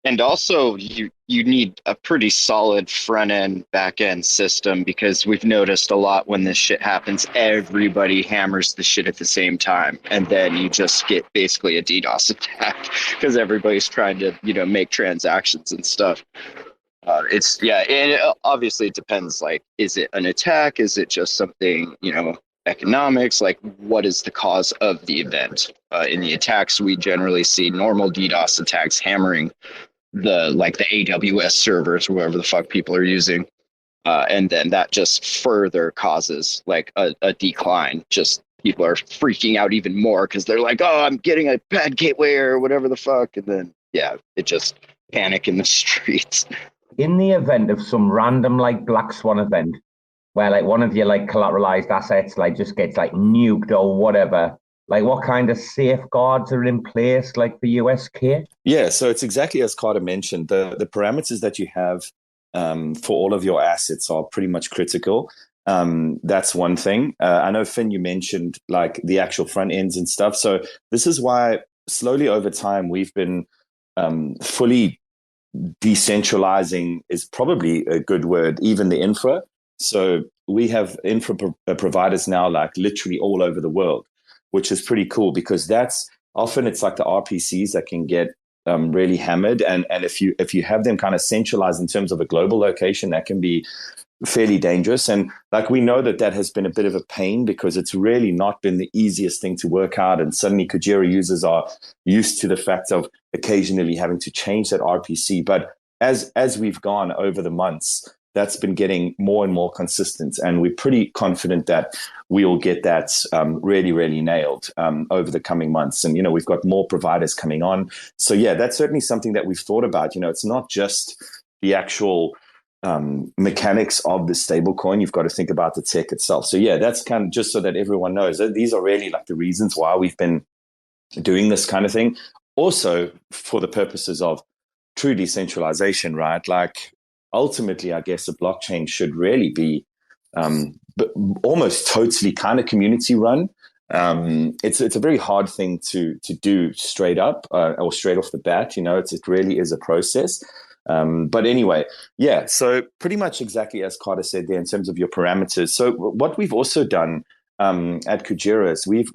And also, you need a pretty solid front end, back end system, because we've noticed a lot when this shit happens, everybody hammers the shit at the same time, and then you just get basically a DDoS attack because everybody's trying to make transactions and stuff. And obviously it depends. Like, is it an attack? Is it just something, economics? Like, what is the cause of the event? In the attacks, we generally see normal DDoS attacks hammering the AWS servers, whatever the fuck people are using, and then that just further causes like a decline. Just people are freaking out even more because they're like, "Oh, I'm getting a bad gateway or whatever the fuck," and then it just panic in the streets. In the event of some random like Black Swan event where like one of your like collateralized assets like just gets like nuked or whatever, like what kind of safeguards are in place like for USK? Yeah, so it's exactly as Carter mentioned. The parameters that you have for all of your assets are pretty much critical. That's one thing. I know, Finn, you mentioned like the actual front ends and stuff. So this is why slowly over time we've been fully decentralizing is probably a good word, even the infra. So we have infra providers now like literally all over the world, which is pretty cool because that's often it's like the RPCs that can get really hammered. And if you have them kind of centralized in terms of a global location, that can be fairly dangerous. And like we know that has been a bit of a pain because it's really not been the easiest thing to work out. And suddenly Kujira users are used to the fact of occasionally having to change that RPC. But as we've gone over the months, that's been getting more and more consistent. And we're pretty confident that we'll get that really, really nailed over the coming months. And, we've got more providers coming on. So, yeah, that's certainly something that we've thought about. It's not just the actual mechanics of the stablecoin. You've got to think about the tech itself. So, yeah, that's kind of just so that everyone knows that these are really like the reasons why we've been doing this kind of thing. Also, for the purposes of true decentralization, right? Like, ultimately, I guess a blockchain should really be almost totally kind of community run. It's a very hard thing to do straight up or straight off the bat. It really is a process. But anyway, yeah. So pretty much exactly as Carter said there in terms of your parameters. So what we've also done at Kujira is we've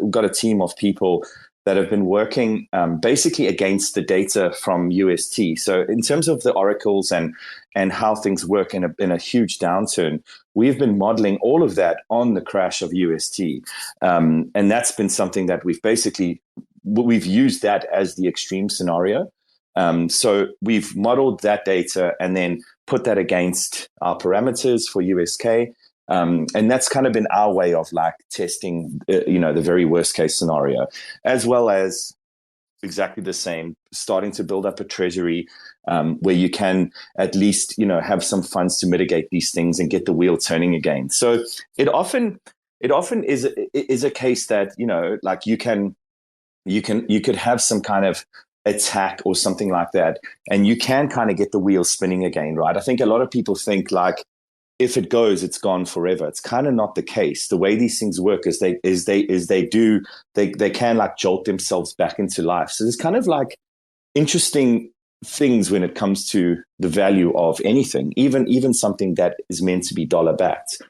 got a team of people that have been working basically against the data from UST. So in terms of the oracles and how things work in a huge downturn, we've been modeling all of that on the crash of UST. And that's been something that we've used that as the extreme scenario. So we've modeled that data and then put that against our parameters for USK. And that's kind of been our way of like testing, the very worst case scenario, as well as exactly the same, starting to build up a treasury where you can at least, have some funds to mitigate these things and get the wheel turning again. So it often is a case that, like you could have some kind of attack or something like that, and you can kind of get the wheel spinning again, right? I think a lot of people think like, if it goes, it's gone forever. It's kind of not the case. The way these things work is they can like jolt themselves back into life. So there's kind of like interesting things when it comes to the value of anything, even something that is meant to be dollar backed.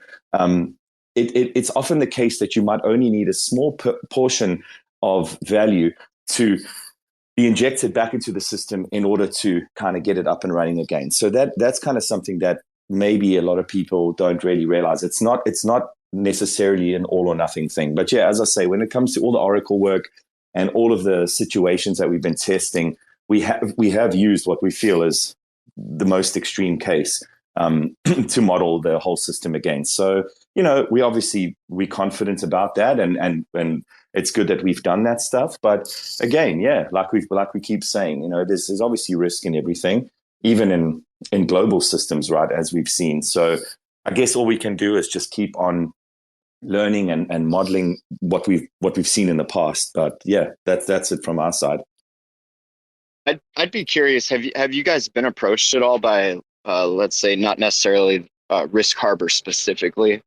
It's often the case that you might only need a small portion of value to be injected back into the system in order to kind of get it up and running again. So that's kind of something that maybe a lot of people don't really realize. It's not necessarily an all or nothing thing. But yeah, as I say, when it comes to all the Oracle work and all of the situations that we've been testing, we have used what we feel is the most extreme case to model the whole system against. So, we're confident about that, and it's good that we've done that stuff. But again, yeah, like we keep saying, there's obviously risk in everything, even in global systems, right, as we've seen. So I guess all we can do is just keep on learning and modeling what we've seen in the past. But yeah, that's it from our side. I'd be curious, have you guys been approached at all by let's say not necessarily Risk Harbor specifically?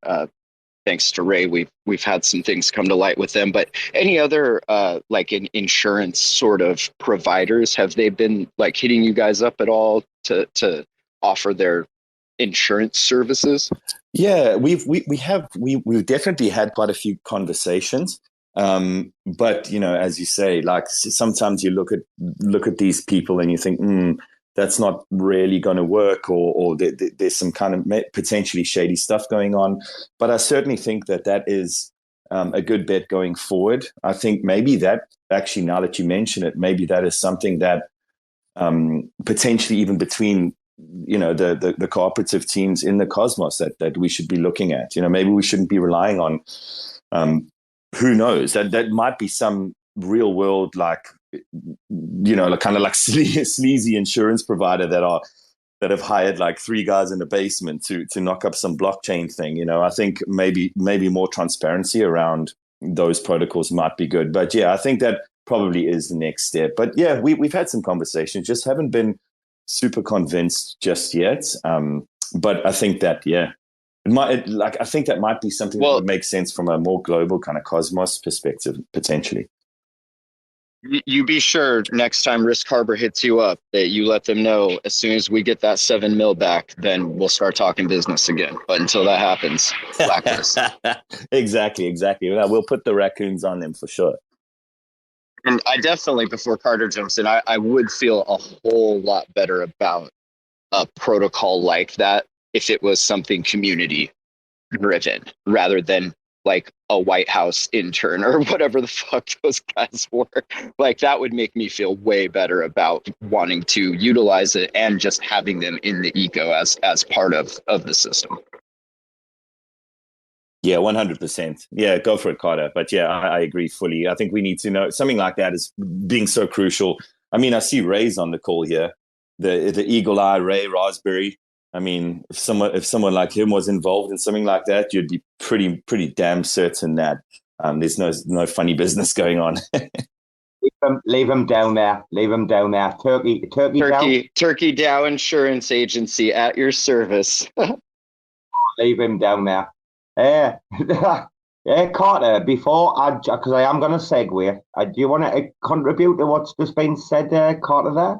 Thanks to Ray, we've had some things come to light with them, but any other like insurance sort of providers, have they been like hitting you guys up at all to offer their insurance services? Yeah, we've definitely had quite a few conversations. But as you say, like sometimes you look at these people and you think, that's not really going to work, or there's some kind of potentially shady stuff going on. But I certainly think that is a good bet going forward. I think maybe that actually, now that you mention it, maybe that is something that potentially even between the cooperative teams in the Cosmos that we should be looking at. Maybe we shouldn't be relying on who knows, that might be some real world kind of like sleazy insurance provider that have hired like 3 guys in the basement to knock up some blockchain thing. I think maybe more transparency around those protocols might be good. But yeah, I think that probably is the next step. But yeah, we've had some conversations, just haven't been super convinced just yet. But I think that, yeah, I think that might be something that would make sense from a more global kind of Cosmos perspective, potentially. You be sure next time Risk Harbor hits you up that you let them know as soon as we get that 7 mil back, then we'll start talking business again. But until that happens, blacklist. Exactly. We'll put the raccoons on them for sure. And I definitely, before Carter jumps in, I would feel a whole lot better about a protocol like that if it was something community driven rather than like a White House intern or whatever the fuck those guys were. Like, that would make me feel way better about wanting to utilize it and just having them in the eco as part of the system. Yeah, 100%. Yeah, go for it, Carter. But yeah, I agree fully. I think we need to know something like that is being so crucial. I mean, I see Ray's on the call here, the Eagle Eye Ray Raspberry. I mean, if someone like him was involved in something like that, you'd be pretty damn certain that there's no funny business going on. Leave him down there. Turkey Dow Insurance Agency at your service. Leave him down there. Carter, because I am going to segue, do you want to contribute to what's just been said, Carter, there?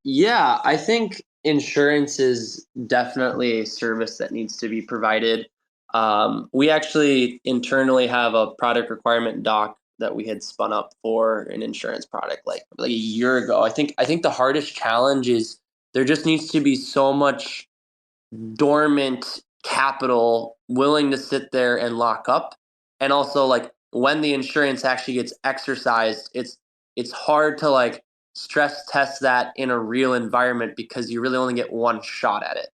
Yeah, I think insurance is definitely a service that needs to be provided. We actually internally have a product requirement doc that we had spun up for an insurance product like a year ago. I think the hardest challenge is there just needs to be so much dormant capital willing to sit there and lock up. And also, like, when the insurance actually gets exercised, it's hard to like stress test that in a real environment because you really only get one shot at it,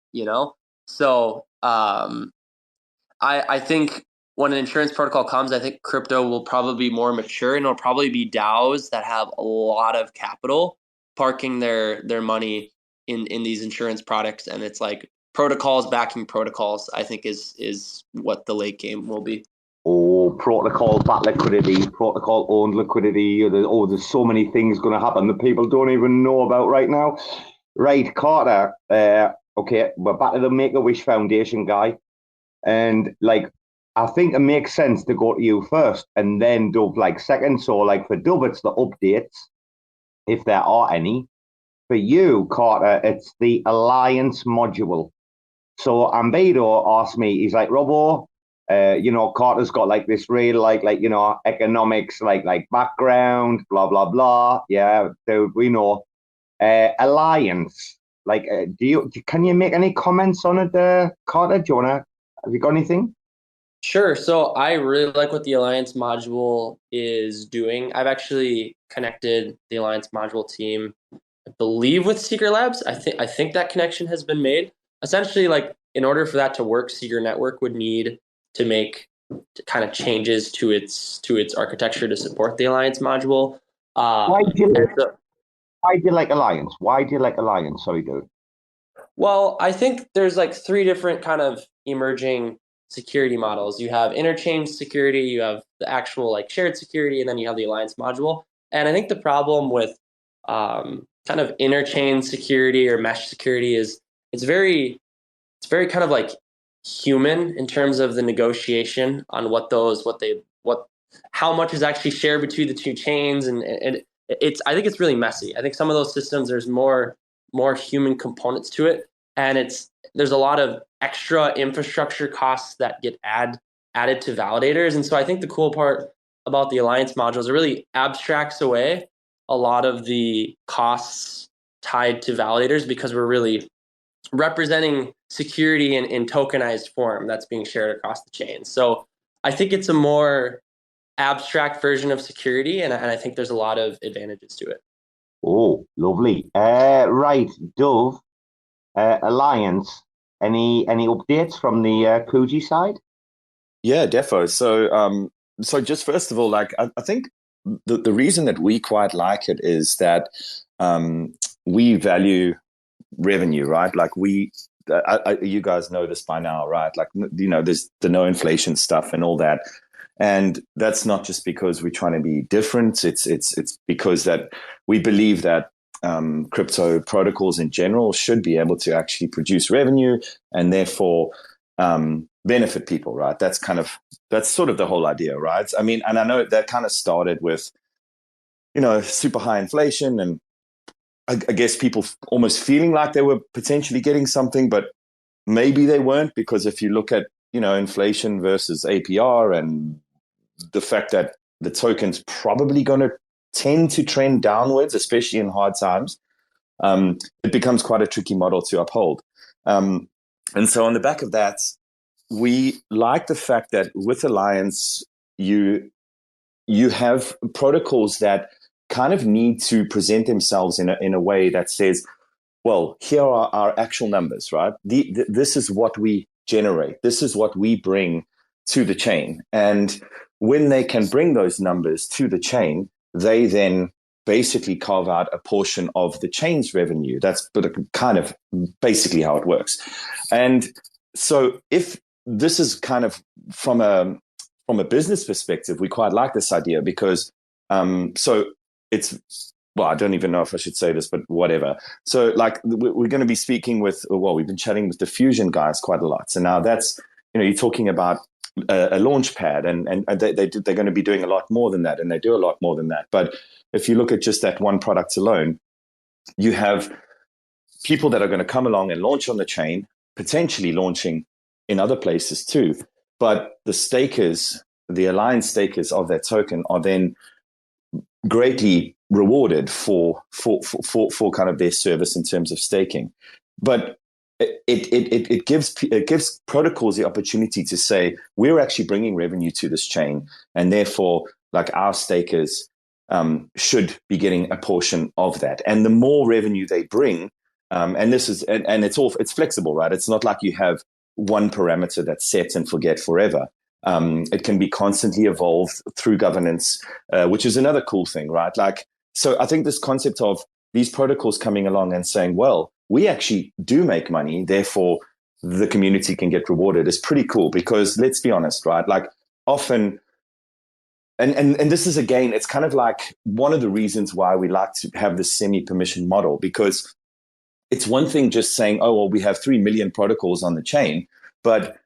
So I think when an insurance protocol comes, I think crypto will probably be more mature, and it'll probably be DAOs that have a lot of capital parking their money in these insurance products. And it's like protocols backing protocols, I think is what the late game will be. Oh, protocol back liquidity, protocol owned liquidity. There's so many things going to happen that people don't even know about right now. Right, Carter. Okay, we're back to the Make-A-Wish Foundation guy. And like, I think it makes sense to go to you first and then Dub like second. So like for Dub, it's the updates, if there are any. For you, Carter, it's the Alliance module. So Ambedo asked me, he's like, Robo, Carter's got like this real economics like background, blah blah blah. Yeah, dude, we know. Alliance, like, can you make any comments on it, Carter? Have you got anything? Sure. So I really like what the Alliance module is doing. I've actually connected the Alliance module team, I believe, with Secret Labs. I think that connection has been made. Essentially, like, in order for that to work, Secret Network would need to make kind of changes to its architecture to support the Alliance module. Why do you like Alliance? Sorry, dude. Well, I think there's like 3 different kind of emerging security models. You have interchain security, you have the actual like shared security, and then you have the Alliance module. And I think the problem with kind of interchain security or mesh security is it's very kind of like human in terms of the negotiation on how much is actually shared between the 2 chains, and I think it's really messy. I think some of those systems there's more human components to it, and there's a lot of extra infrastructure costs that get added to validators. And so I think the cool part about the Alliance modules, it really abstracts away a lot of the costs tied to validators because we're really representing security in tokenized form that's being shared across the chain. So I think it's a more abstract version of security, and I think there's a lot of advantages to it. Oh, lovely. Right, Dove, Alliance. Any updates from the Kuji side? Yeah, defo. So just first of all, like I think the reason that we quite like it is that we value revenue, right? Like you guys know this by now, right? Like, you know, there's the no inflation stuff and all that. And that's not just because we're trying to be different. It's because that we believe that crypto protocols in general should be able to actually produce revenue and therefore benefit people, right? That's sort of the whole idea, right? I mean, and I know that kind of started with, you know, super high inflation and I guess people almost feeling like they were potentially getting something, but maybe they weren't, because if you look at, you know, inflation versus APR and the fact that the token's probably going to tend to trend downwards, especially in hard times, it becomes quite a tricky model to uphold. And so on the back of that, we like the fact that with Alliance, you have protocols that kind of need to present themselves in a way that says, well, here are our actual numbers, right? This is what we generate. This is what we bring to the chain. And when they can bring those numbers to the chain, they then basically carve out a portion of the chain's revenue. That's kind of basically how it works. And so if this is kind of from a business perspective, we quite like this idea because so it's, well, I don't even know if I should say this, but whatever. So like we're going to be speaking with, well, we've been chatting with the Fusion guys quite a lot. So now that's, you know, you're talking about a launch pad and they're going to be doing a lot more than that. And they do a lot more than that. But if you look at just that one product alone, you have people that are going to come along and launch on the chain, potentially launching in other places too. But the stakers, the Alliance stakers of that token are then greatly rewarded for kind of their service in terms of staking. But it gives protocols the opportunity to say, we're actually bringing revenue to this chain, and therefore like our stakers should be getting a portion of that. And the more revenue they bring, and this is and it's flexible, right? It's not like you have one parameter that's set and forget forever. It can be constantly evolved through governance, which is another cool thing, right? Like, so I think this concept of these protocols coming along and saying, well, we actually do make money, therefore the community can get rewarded, is pretty cool. Because let's be honest, right? Like often, and this is, again, it's kind of like one of the reasons why we like to have this semi-permission model, because it's one thing just saying, oh, well, we have 3 million protocols on the chain, but,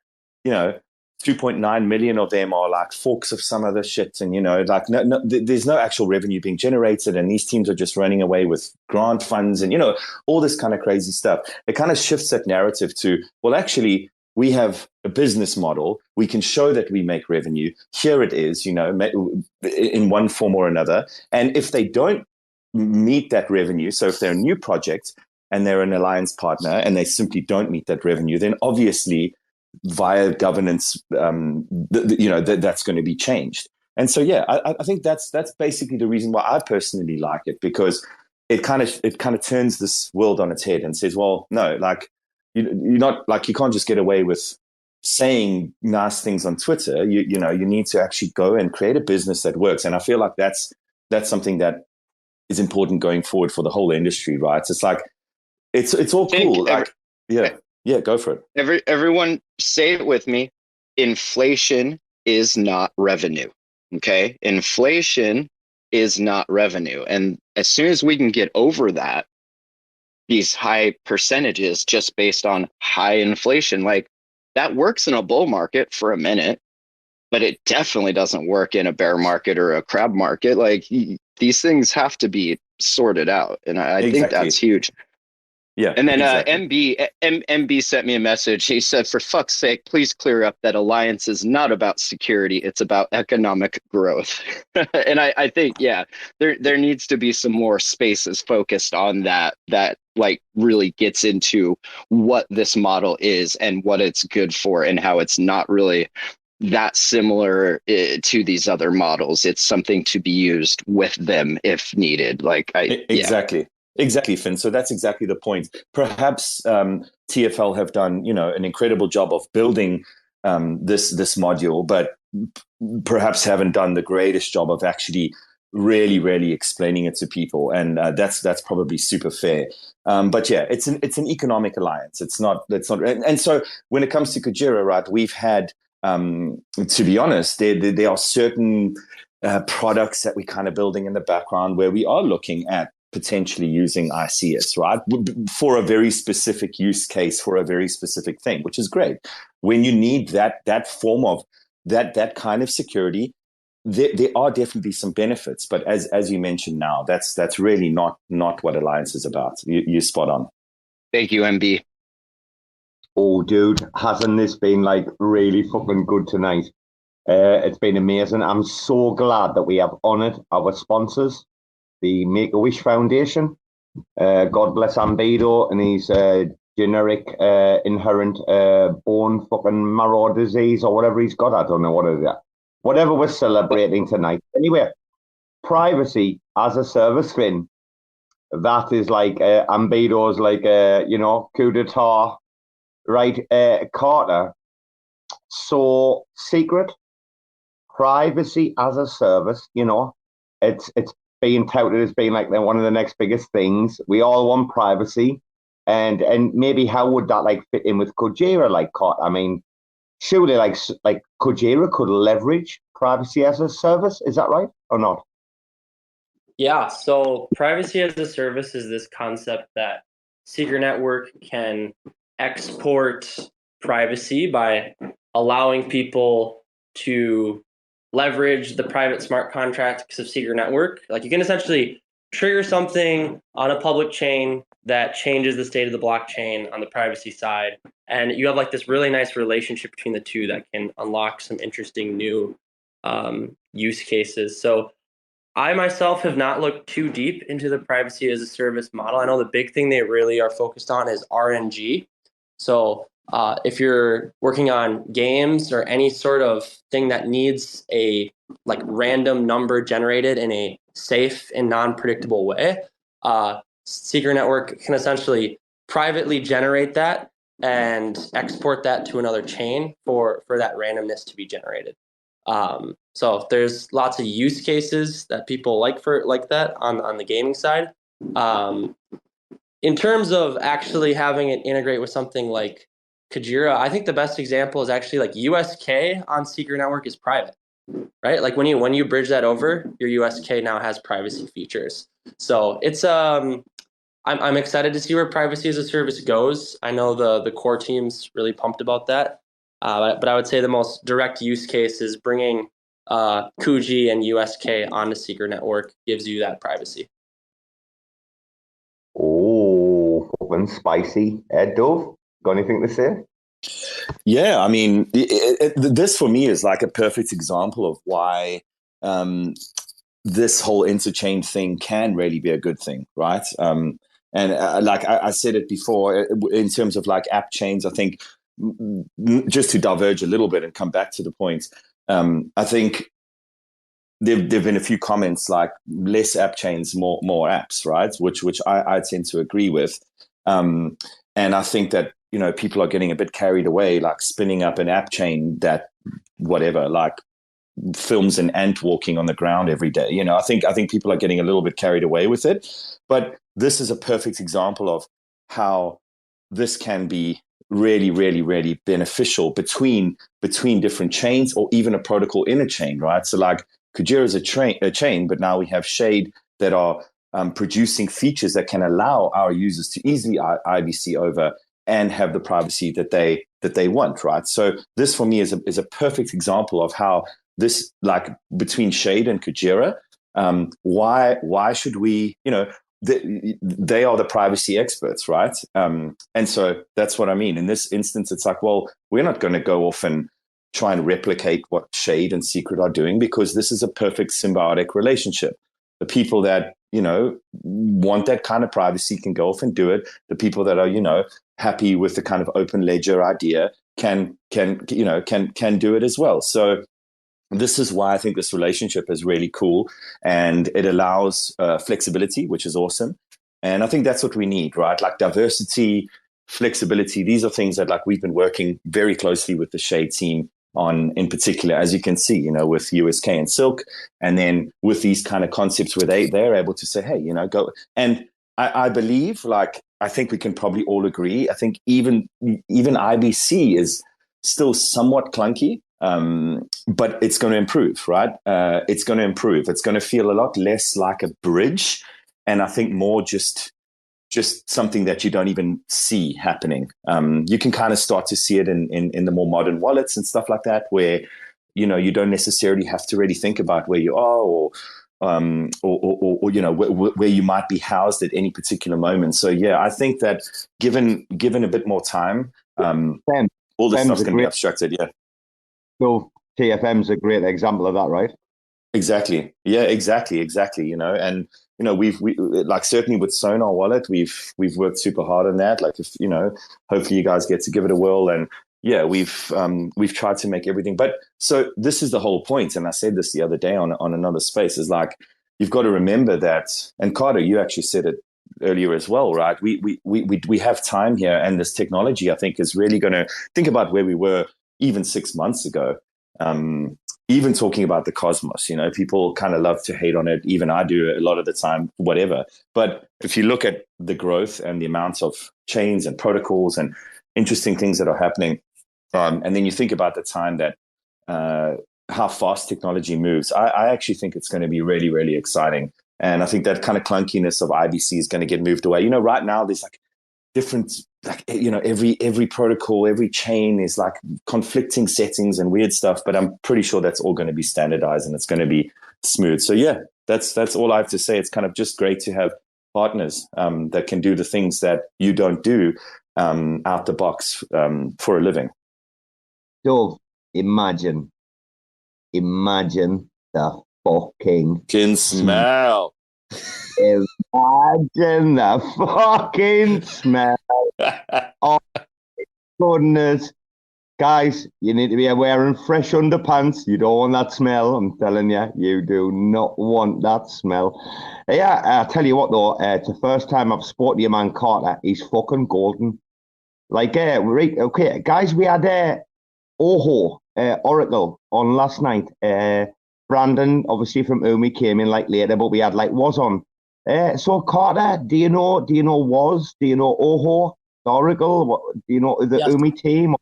you know, 2.9 million of them are like forks of some other shit. And, you know, like there's no actual revenue being generated. And these teams are just running away with grant funds and, you know, all this kind of crazy stuff. It kind of shifts that narrative to, well, actually, we have a business model. We can show that we make revenue. Here it is, you know, in one form or another. And if they don't meet that revenue, so if they're a new project and they're an Alliance partner and they simply don't meet that revenue, then obviously via governance, that's going to be changed. And so, yeah, I think that's basically the reason why I personally like it, because it kind of turns this world on its head and says, well, no, like you're not, like, you can't just get away with saying nice things on Twitter. You know, you need to actually go and create a business that works. And I feel like that's something that is important going forward for the whole industry, right? It's like it's all cool. Yeah, go for it. Everyone say it with me. Inflation is not revenue. Okay? Inflation is not revenue. And as soon as we can get over that, these high percentages just based on high inflation, like that works in a bull market for a minute, but it definitely doesn't work in a bear market or a crab market. Like these things have to be sorted out. And I think that's huge. Yeah. And then exactly. MB sent me a message. He said, "For fuck's sake, please clear up that Alliance is not about security. It's about economic growth." And I think, yeah, there needs to be some more spaces focused on that like really gets into what this model is and what it's good for and how it's not really that similar to these other models. It's something to be used with them if needed. Exactly. Exactly, Finn. So that's exactly the point. Perhaps TFL have done, an incredible job of building this module, but perhaps haven't done the greatest job of actually really, really explaining it to people. And that's probably super fair. But yeah, it's an economic alliance. It's not. And so when it comes to Kujira, right, we've had, to be honest, there are certain products that we're kind of building in the background where we are looking at potentially using ICS, right, for a very specific use case, for a very specific thing, which is great. When you need that form of that kind of security, there are definitely some benefits. But as you mentioned now, that's really not what Alliance is about. You're spot on. Thank you, MB. Oh, dude, hasn't this been like really fucking good tonight? It's been amazing. I'm so glad that we have honored our sponsors, the Make-A-Wish Foundation. God bless Ambedo and his generic inherent bone fucking marrow disease or whatever he's got. I don't know what it is. Whatever we're celebrating tonight. Anyway, privacy as a service, Finn. That is like Ambedo's like, coup d'etat, right? Carter. So secret, privacy as a service, it's being touted as being like one of the next biggest things. We all want privacy, and maybe how would that like fit in with Kujira? Like, I mean, surely like Kujira could leverage privacy as a service. Is that right or not? Yeah. So privacy as a service is this concept that Secret Network can export privacy by allowing people to leverage the private smart contracts of Secret Network. Like, you can essentially trigger something on a public chain that changes the state of the blockchain on the privacy side. And you have like this really nice relationship between the two that can unlock some interesting new use cases. So I myself have not looked too deep into the privacy as a service model. I know the big thing they really are focused on is RNG. So if you're working on games or any sort of thing that needs a like random number generated in a safe and non-predictable way, Secret Network can essentially privately generate that and export that to another chain for that randomness to be generated. So there's lots of use cases that people like that on the gaming side. In terms of actually having it integrate with something like Kujira, I think the best example is actually like USK on Secret Network is private, right? Like when you bridge that over, your USK now has privacy features. So it's I'm excited to see where privacy as a service goes. I know the core team's really pumped about that, but I would say the most direct use case is bringing Kuji and USK onto Secret Network gives you that privacy. Oh, fucking spicy. Ed Dove, got anything to say? Yeah, I mean, this for me is like a perfect example of why this whole interchain thing can really be a good thing, right? And like I said it before, in terms of like app chains, I think just to diverge a little bit and come back to the point, I think there've been a few comments like less app chains, more apps, right? Which I tend to agree with. And I think that, people are getting a bit carried away, like spinning up an app chain that whatever, like films an ant walking on the ground every day. I think people are getting a little bit carried away with it. But this is a perfect example of how this can be really, really, really beneficial between different chains or even a protocol in a chain, right? So like Kujira is a chain, but now we have Shade that are producing features that can allow our users to easily IBC over and have the privacy that they want, right? So this for me is a perfect example of how this, like between Shade and Kujira, why should we, they are the privacy experts, right? And so that's what I mean. In this instance, it's like, well, we're not going to go off and try and replicate what Shade and Secret are doing, because this is a perfect symbiotic relationship. The people that, want that kind of privacy can go off and do it. The people that are, happy with the kind of open ledger idea can do it as well. So this is why I think this relationship is really cool, and it allows flexibility, which is awesome. And I think that's what we need, right? Like diversity, flexibility. These are things that like we've been working very closely with the Shade team on, in particular, as you can see, with USK and Silk, and then with these kind of concepts where they're able to say, hey, go. And I believe, like, I think we can probably all agree. I think even IBC is still somewhat clunky. But it's going to improve, right? It's going to improve. It's going to feel a lot less like a bridge, and I think more just something that you don't even see happening. You can kind of start to see it in the more modern wallets and stuff like that, where you don't necessarily have to really think about where you are or where you might be housed at any particular moment. So yeah, I think that given a bit more time, all this stuff can be abstracted. Yeah. So TFM's a great example of that, right? Exactly. Yeah, exactly. And we like, certainly with Sonar Wallet, we've worked super hard on that. Like, if hopefully you guys get to give it a whirl. And yeah, we've tried to make everything. But so this is the whole point. And I said this the other day on another space, is like, you've got to remember that. And Carter, you actually said it earlier as well, right? We have time here, and this technology, I think, is really going to think about where we were even 6 months ago. Even talking about the Cosmos, people kind of love to hate on it. Even I do a lot of the time, whatever. But if you look at the growth and the amounts of chains and protocols and interesting things that are happening, and then you think about the time that how fast technology moves, I actually think it's going to be really, really exciting. And I think that kind of clunkiness of IBC is going to get moved away. Right now there's like different, like, every protocol, every chain is like conflicting settings and weird stuff, but I'm pretty sure that's all going to be standardized and it's going to be smooth. So yeah, that's all I have to say. It's kind of just great to have partners that can do the things that you don't do out the box for a living. So imagine the fucking smell. Imagine the fucking smell. Oh, goodness. Guys, you need to be wearing fresh underpants. You don't want that smell. I'm telling you, you do not want that smell. Yeah, I'll tell you what, though. It's the first time I've spoken to your man Carter. He's fucking golden. Like, right, okay, guys, we had Oho, Oracle on last night. Brandon, obviously from Umi, came in like later, but we had like Was on. So Carter, do you know Was? Do you know Oho, Oracle? Do you know the Umi team?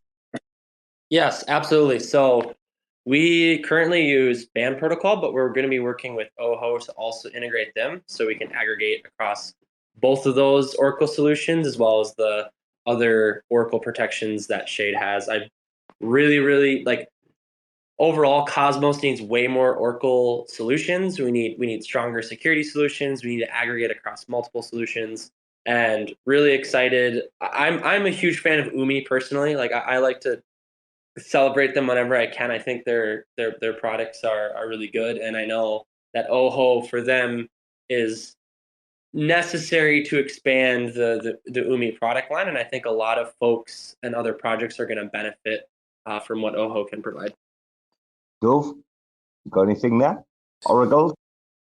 Yes, absolutely. So we currently use Band Protocol, but we're going to be working with Oho to also integrate them so we can aggregate across both of those Oracle solutions as well as the other Oracle protections that Shade has. I really, really like. Overall, Cosmos needs way more Oracle solutions. We need stronger security solutions. We need to aggregate across multiple solutions. And really excited. I'm a huge fan of Umi personally. Like I like to celebrate them whenever I can. I think their products are really good, and I know that Oho for them is necessary to expand the Umi product line. And I think a lot of folks and other projects are going to benefit from what Oho can provide. Dove, you got anything there? Oracle?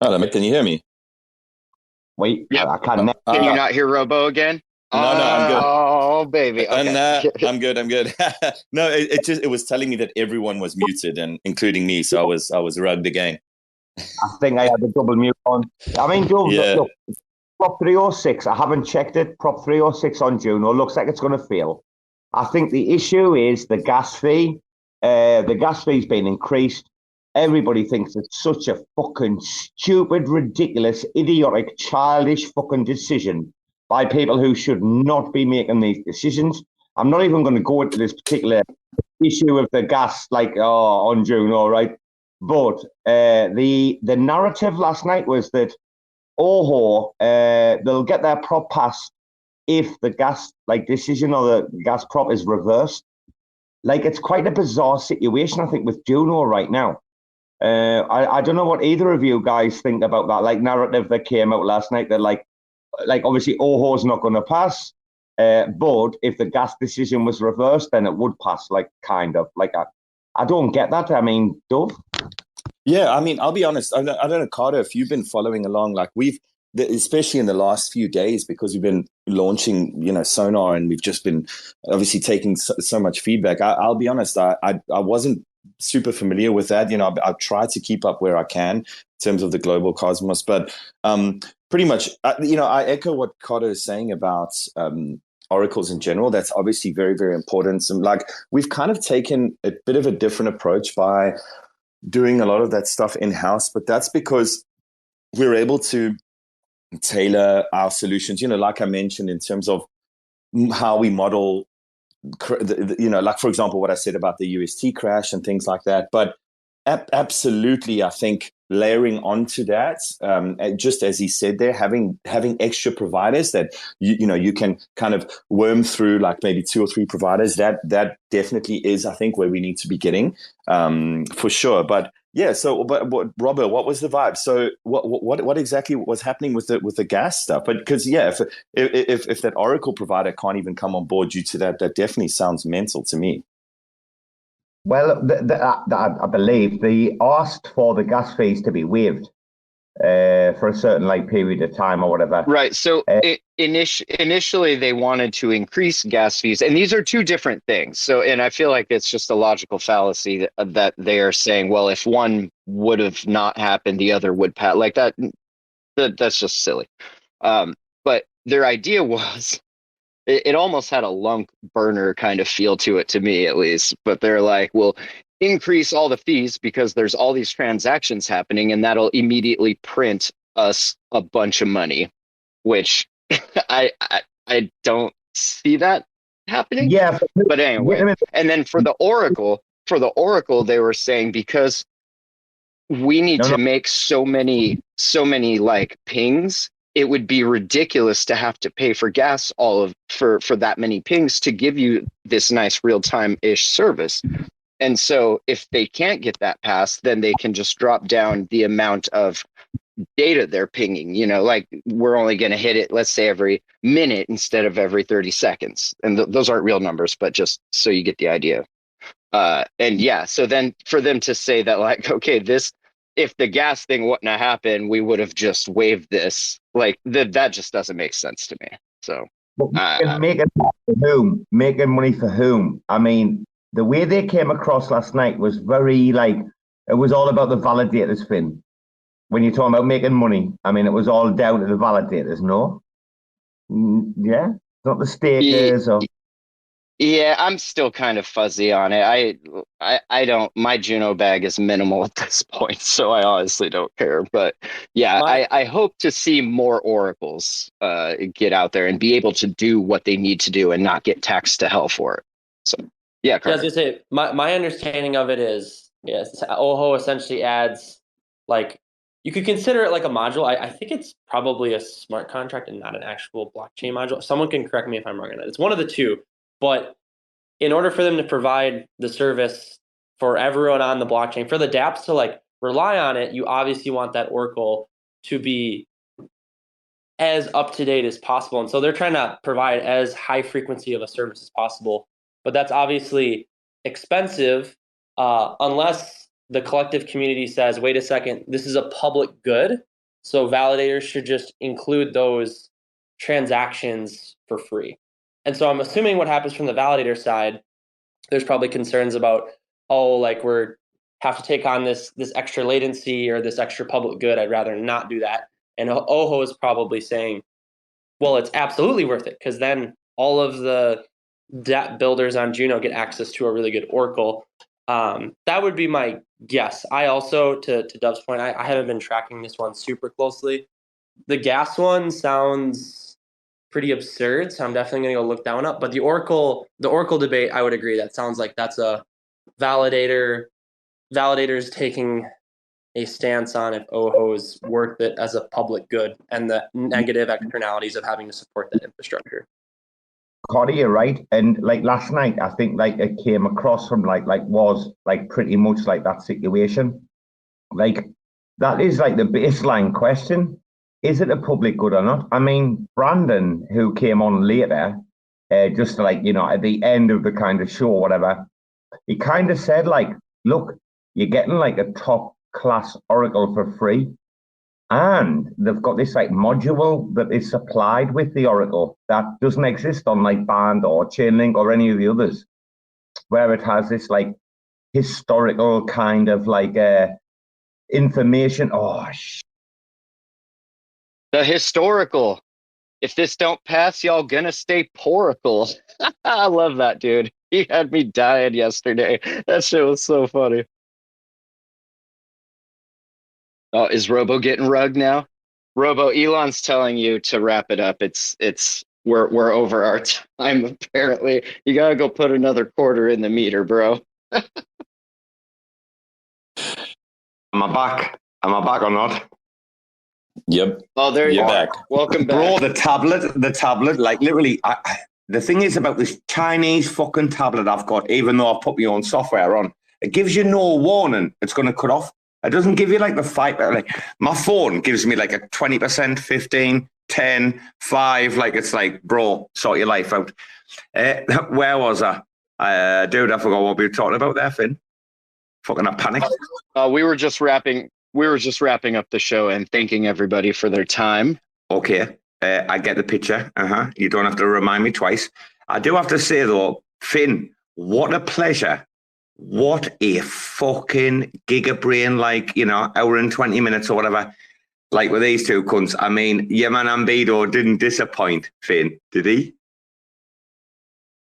Hello, can you hear me? Wait, yep. I can't. Can you not hear Robo again? No, I'm good. Oh, baby. Okay. I'm good. No, it was telling me that everyone was muted, and including me. So I was rugged again. I think I had a double mute on. I mean, Dove, look, Prop 306, I haven't checked it. Prop 306 on Juno looks like it's going to fail. I think the issue is the gas fee. The gas fee's been increased. Everybody thinks it's such a fucking stupid, ridiculous, idiotic, childish fucking decision by people who should not be making these decisions. I'm not even going to go into this particular issue of the gas, on June, all right. But the narrative last night was that Oho, they'll get their prop passed if the gas decision or the gas prop is reversed. Like, it's quite a bizarre situation, I think, with Juno right now. I don't know what either of you guys think about that, like, narrative that came out last night that, like obviously Oho's not going to pass, but if the gas decision was reversed, then it would pass, like, kind of. Like, I don't get that. I mean, Dove? Yeah, I mean, I'll be honest. I don't know, Carter, if you've been following along, like especially in the last few days, because we've been launching, Sonar, and we've just been obviously taking so much feedback. I'll be honest, I wasn't super familiar with that. I've tried to keep up where I can in terms of the global cosmos, but pretty much, I echo what Carter is saying about oracles in general. That's obviously very, very important. And like, we've kind of taken a bit of a different approach by doing a lot of that stuff in-house, but that's because we're able to tailor our solutions, like I mentioned, in terms of how we model, like, for example, what I said about the UST crash and things like that. But absolutely, I think layering onto that, just as he said there, having extra providers that you can kind of worm through, like maybe 2 or 3 providers. That definitely is, I think, where we need to be getting, for sure. But yeah, but Robert, what was the vibe? So what exactly was happening with the gas stuff? But because if that Oracle provider can't even come on board due to that definitely sounds mental to me. Well, I believe they asked for the gas fees to be waived for a certain period of time or whatever. Right. So initially they wanted to increase gas fees, and these are 2 different things. So, and I feel like it's just a logical fallacy that they are saying, well, if one would have not happened, the other would pass. Like that's just silly. But their idea was, it almost had a lunk burner kind of feel to it, to me at least. But they're like, well, increase all the fees because there's all these transactions happening, and that'll immediately print us a bunch of money, which I don't see that happening. Yeah, but anyway. And then for the Oracle, they were saying, because we need to make so many like pings, it would be ridiculous to have to pay for gas for that many pings to give you this nice real-time-ish service. And so if they can't get that passed, then they can just drop down the amount of data they're pinging. Like, we're only going to hit it, let's say, every minute instead of every 30 seconds. And those aren't real numbers, but just so you get the idea. And yeah, so then for them to say that, like, okay, if the gas thing wouldn't have happened, we would have just waived this. Like, that just doesn't make sense to me. So making money for whom? I mean, the way they came across last night was very, like, it was all about the validators, Finn. When you're talking about making money, I mean, it was all down to the validators, no? Yeah? Not the stakers or... Yeah, I'm still kind of fuzzy on it. I don't, my Juno bag is minimal at this point, so I honestly don't care. But yeah, I hope to see more oracles get out there and be able to do what they need to do and not get taxed to hell for it. So yeah, Carter. I was gonna say, my understanding of it is, yes, Oho essentially adds, like, you could consider it like a module. I think it's probably a smart contract and not an actual blockchain module. Someone can correct me if I'm wrong on that. It's one of the two. But in order for them to provide the service for everyone on the blockchain, for the dApps to, like, rely on it, you obviously want that Oracle to be as up to date as possible. And so they're trying to provide as high frequency of a service as possible. But that's obviously expensive unless the collective community says, wait a second, this is a public good. So validators should just include those transactions for free. And so I'm assuming what happens from the validator side, there's probably concerns about, like, we're have to take on this extra latency or this extra public good. I'd rather not do that. And Oho is probably saying, well, it's absolutely worth it, because then all of the dApp builders on Juno get access to a really good Oracle. That would be my guess. I also, to Dove's point, I haven't been tracking this one super closely. The gas one sounds pretty absurd, so I'm definitely going to go look that one up. But the Oracle debate, I would agree. That sounds like that's a validators taking a stance on if OHO is worth it as a public good and the negative externalities of having to support that infrastructure. Carter, you're right. And like last night, I think like it came across from was like pretty much like that situation. Like that is like the baseline question. Is it a public good or not? I mean, Brandon, who came on later, just like, you know, at the end of the kind of show, whatever, he kind of said like, look, you're getting like a top class Oracle for free. And they've got this like module that is supplied with the Oracle that doesn't exist on like Band or Chainlink or any of the others, where it has this like historical kind of like information. Oh, The historical. If this don't pass, y'all gonna stay poracle. I love that, dude. He had me dying yesterday. That shit was so funny. Oh, is Robo getting rugged now? Robo, Elon's telling you to wrap it up. We're over our time apparently. You gotta go put another quarter in the meter, bro. Am I back? Am I back or not? Yep. Oh, there you You're are. back. Welcome back. Bro, the tablet, like literally, the thing is about this Chinese fucking tablet I've got, even though I've put my own software on, it gives you no warning it's going to cut off. It doesn't give you like the fight. Like my phone gives me like a 20%, 15, 10, 5. Like it's like, bro, sort your life out. Where was I? Dude, I forgot what we were talking about there, Finn. Fucking I panicked. We were just wrapping up the show and thanking everybody for their time. Okay, I get the picture. You don't have to remind me twice. I do have to say though, Finn, what a pleasure. What a fucking gigabrain, like, you know, hour and 20 minutes or whatever, like with these two cunts. I mean, yeah, man, Ambedo didn't disappoint, Finn, did he?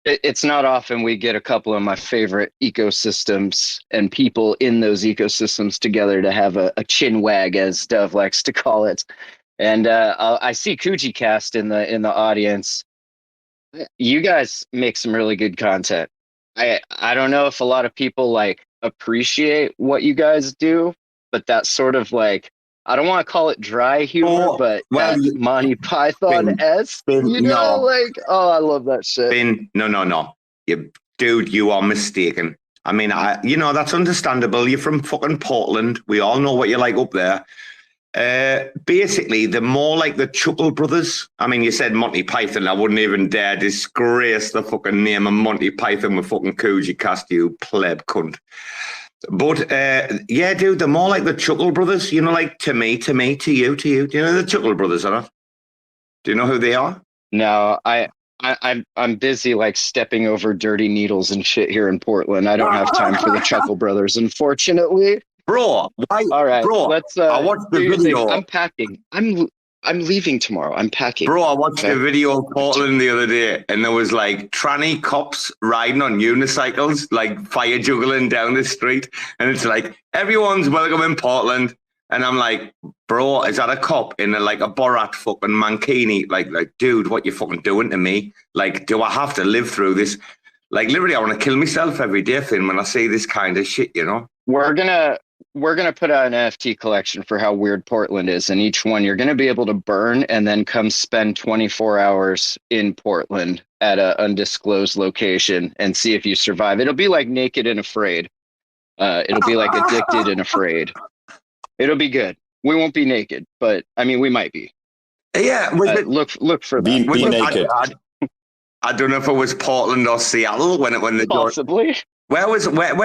It's not often we get a couple of my favorite ecosystems and people in those ecosystems together to have a chin wag, as Dove likes to call it. And I see Kuji Kast in the audience. You guys make some really good content. I don't know if a lot of people like appreciate what you guys do, but that's sort of like, I don't want to call it dry humor, but well, Monty Python-esque, you know, like, oh, I love that shit. Finn, no. Dude, you are mistaken. I mean, you know, that's understandable. You're from fucking Portland. We all know what you're like up there. Basically, they're more like the Chuckle Brothers. I mean, you said Monty Python. I wouldn't even dare disgrace the fucking name of Monty Python with fucking Kuji Kast, you pleb cunt. But yeah, dude, they're more like the Chuckle Brothers. You know, like to me, to you. Do you know the Chuckle Brothers or not? Do you know who they are? No, I'm busy like stepping over dirty needles and shit here in Portland. I don't have time for the Chuckle Brothers, unfortunately. Bro, all right, bro. Let's. I watched the video. I'm packing. I'm leaving tomorrow. I'm packing. Bro, I watched a video of Portland the other day, and there was like tranny cops riding on unicycles, like fire juggling down the street, and it's like everyone's welcome in Portland, and I'm like, bro, is that a cop in a Borat fucking mankini? Like, dude, what you fucking doing to me? Like, do I have to live through this? Like, literally, I want to kill myself every day, Finn, when I see this kind of shit, you know. We're gonna put out an NFT collection for how weird Portland is, and each one you're gonna be able to burn and then come spend 24 hours in Portland at an undisclosed location and see if you survive. It'll be like Naked and Afraid. It'll be like Addicted and Afraid. It'll be good. We won't be naked, but I mean, we might be. Yeah, look for that. Be naked. I don't know if it was Portland or Seattle when the possibly. Where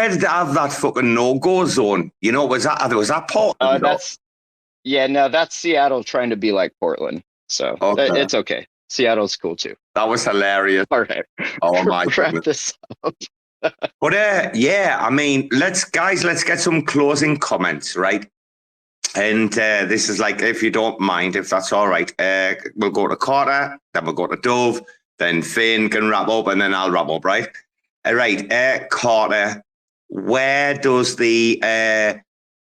did they have that fucking no-go zone? You know, was that Portland? That's Seattle trying to be like Portland. So it's okay. Seattle's cool too. That was hilarious. All right. Oh my Wrap goodness. this up. But yeah, I mean, let's get some closing comments, right? And this is like, if you don't mind, if that's all right, we'll go to Carter, then we'll go to Dove, then Finn can wrap up, and then I'll wrap up, right? All right, Carter, where does the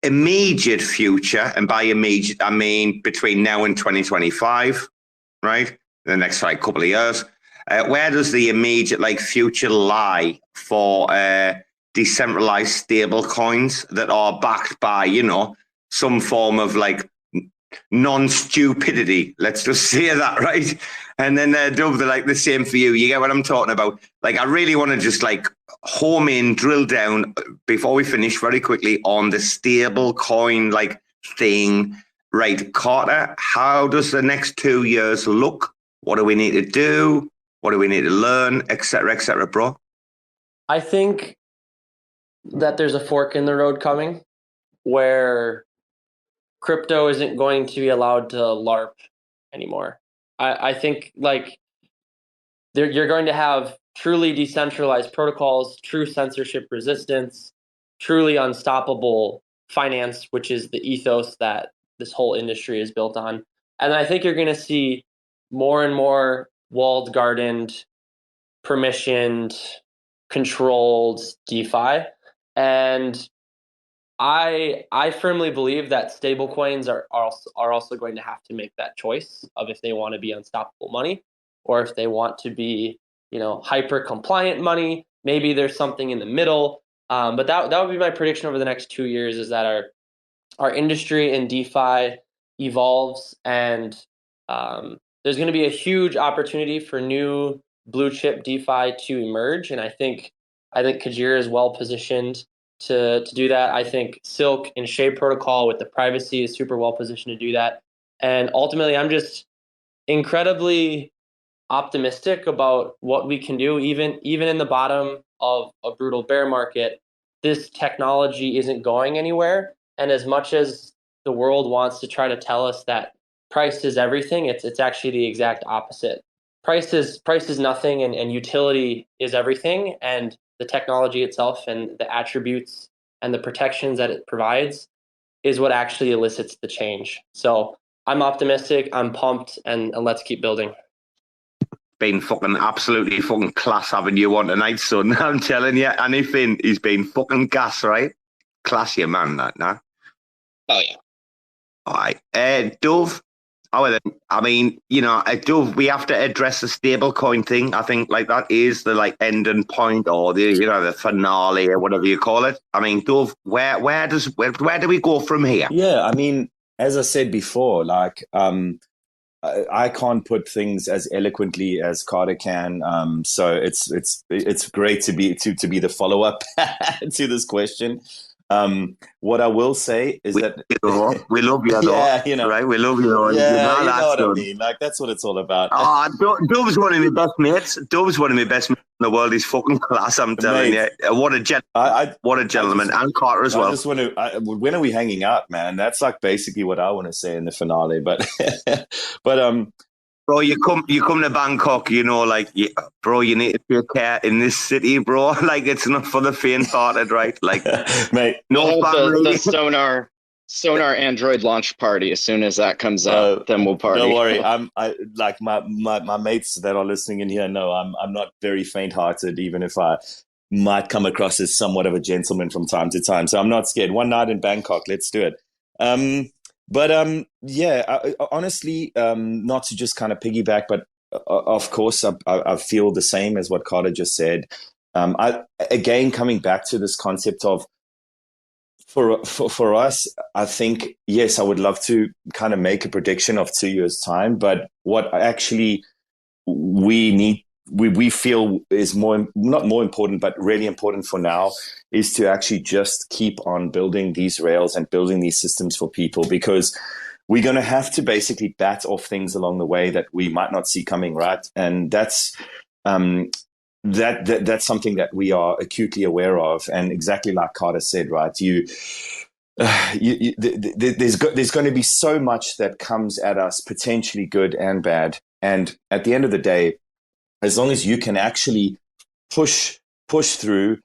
immediate future, and by immediate, I mean between now and 2025, right? The next couple of years, where does the immediate future lie for decentralized stable coins that are backed by, you know, some form of like non-stupidity. Let's just say that, right? And then Dove, they're like the same for you. You get what I'm talking about? Like, I really want to just like home in, drill down before we finish very quickly on the stable coin like thing. Right, Carter, how does the next 2 years look? What do we need to do? What do we need to learn, et cetera, bro? I think that there's a fork in the road coming where crypto isn't going to be allowed to LARP anymore. I think like you're going to have truly decentralized protocols, true censorship resistance, truly unstoppable finance, which is the ethos that this whole industry is built on. And I think you're going to see more and more walled gardened, permissioned, controlled DeFi. And I firmly believe that stablecoins are also going to have to make that choice of if they want to be unstoppable money or if they want to be, hyper compliant money. Maybe there's something in the middle. But that would be my prediction over the next 2 years, is that our industry in DeFi evolves, and there's going to be a huge opportunity for new blue chip DeFi to emerge. And I think Kujira is well positioned to do that. I think Silk and Shade Protocol with the privacy is super well positioned to do that. And ultimately, I'm just incredibly optimistic about what we can do, even in the bottom of a brutal bear market. This technology isn't going anywhere. And as much as the world wants to try to tell us that price is everything, it's actually the exact opposite. Price is nothing, and utility is everything. And the technology itself and the attributes and the protections that it provides is what actually elicits the change. So I'm optimistic, I'm pumped, and let's keep building. Been fucking absolutely fucking class having you on tonight, son. I'm telling you, anything, he's been fucking gas, right? Classy man, that, nah? Oh, yeah. All right. Dove, I mean, Dove, we have to address the stablecoin thing. I think like that is the like ending point, or the finale, or whatever you call it. I mean, Dove, where do we go from here? Yeah, I mean, as I said before, like I can't put things as eloquently as Carter can. So it's great to be the follow up to this question. What I will say is that we love you, though. Right? We love you. Yeah, you know what I mean. Like, that's what it's all about. Dove's one of my best mates. Dove's one of my best mates in the world. He's fucking class. I'm telling you. What a gentleman, and Carter as well. I just want to. When are we hanging out, man? That's like basically what I want to say in the finale. But bro, you come to Bangkok, bro, you need to take care in this city, bro. Like, it's not for the faint-hearted, right? Like, mate, the sonar Android launch party. As soon as that comes out, then we'll party. Don't worry, I like my mates that are listening in here know I'm not very faint-hearted, even if I might come across as somewhat of a gentleman from time to time. So I'm not scared. One night in Bangkok, let's do it. But honestly, not to just kind of piggyback, but of course, I feel the same as what Carter just said. Again, coming back to this concept of for us, I think, yes, I would love to kind of make a prediction of 2 years' time, but what actually we feel is not more important, but really important for now, is to actually just keep on building these rails and building these systems for people, because we're going to have to basically bat off things along the way that we might not see coming, right? And that's that's something that we are acutely aware of. And exactly like Carter said, right? There's going to be so much that comes at us, potentially good and bad. And at the end of the day, as long as you can actually push through,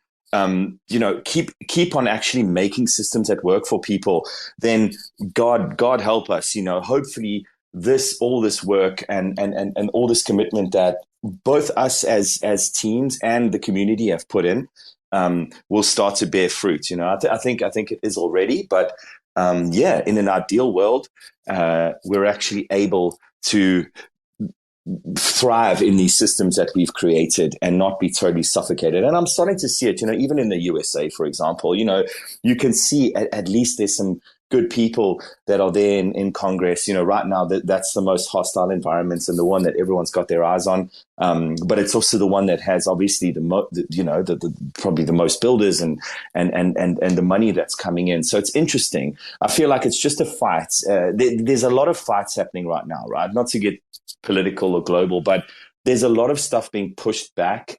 keep on actually making systems that work for people, then God help us, hopefully all this work and all this commitment that both us as teams and the community have put in will start to bear fruit. I think it is already, but in an ideal world, we're actually able to thrive in these systems that we've created and not be totally suffocated. And I'm starting to see it, even in the USA, for example, you can see at least there's some good people that are there in Congress. Right now that's the most hostile environments and the one that everyone's got their eyes on. But it's also the one that has obviously probably the most builders and the money that's coming in. So it's interesting. I feel like it's just a fight. There's a lot of fights happening right now, right? Not to get political or global, but there's a lot of stuff being pushed back.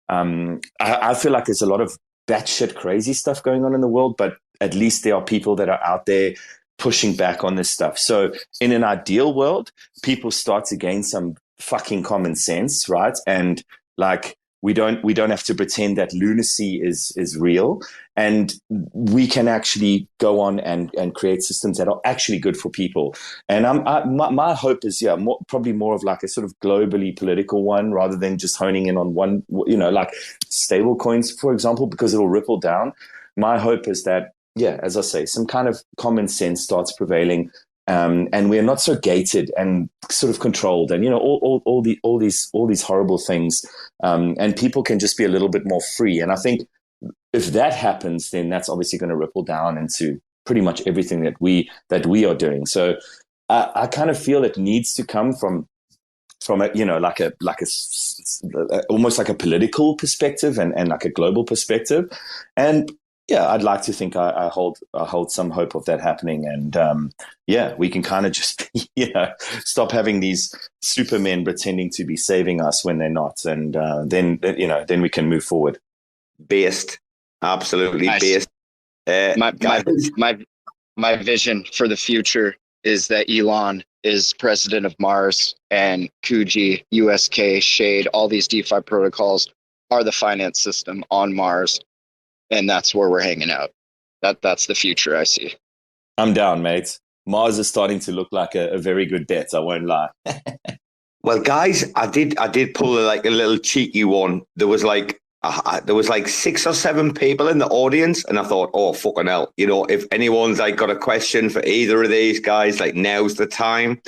I feel like there's a lot of batshit crazy stuff going on in the world, but at least there are people that are out there pushing back on this stuff. So in an ideal world, people start to gain some fucking common sense, right? And like we don't have to pretend that lunacy is real, and we can actually go on and create systems that are actually good for people. And my hope is probably more of like a sort of globally political one rather than just honing in on one, like stable coins, for example, because it'll ripple down. My hope is that, as I say, some kind of common sense starts prevailing, and we're not so gated and sort of controlled, and all these horrible things, and people can just be a little bit more free. And I think if that happens, then that's obviously going to ripple down into pretty much everything that we are doing. So I kind of feel it needs to come from a almost like a political perspective and like a global perspective. And I'd like to think I hold some hope of that happening, and we can kind of just stop having these supermen pretending to be saving us when they're not, and then we can move forward. Based, absolutely nice. Based. My vision for the future is that Elon is president of Mars, and Kuji, USK, Shade, all these DeFi protocols are the finance system on Mars. And that's where we're hanging out. That's the future I see. I'm down, mate. Mars is starting to look like a very good bet. I won't lie. Well, guys, I did pull like a little cheeky one. There was like 6 or 7 people in the audience, and I thought, oh fucking hell, if anyone's like got a question for either of these guys, like now's the time.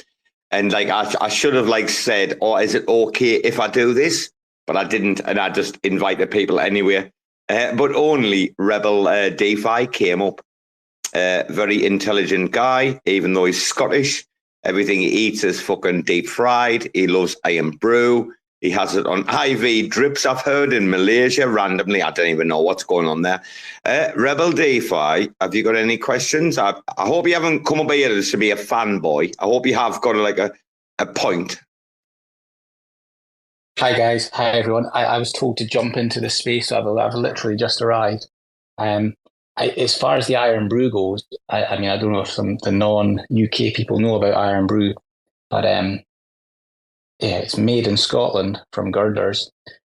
And like I should have like said, oh, is it okay if I do this? But I didn't, and I just invited people anyway. But only Rebel Defi came up. Very intelligent guy, even though he's Scottish. Everything he eats is fucking deep fried. He loves iron brew. He has it on IV drips, I've heard, in Malaysia randomly. I don't even know what's going on there. Rebel Defi, have you got any questions? I hope you haven't come up here to be a fanboy. I hope you have got like a point. Hi guys, hi everyone. I was told to jump into the space, so I've literally just arrived. As far as the Iron Brew goes, I mean, I don't know if the non-UK people know about Iron Brew, but it's made in Scotland from girders.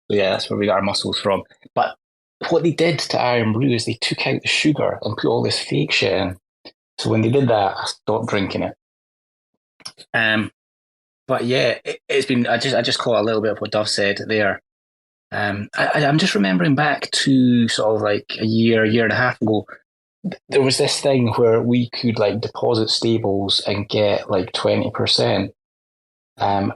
So that's where we got our mussels from. But what they did to Iron Brew is they took out the sugar and put all this fake shit in. So when they did that, I stopped drinking it. But it's been. I just caught a little bit of what Duff said there. I'm just remembering back to sort of like a year and a half ago. There was this thing where we could like deposit stables and get like 20%, and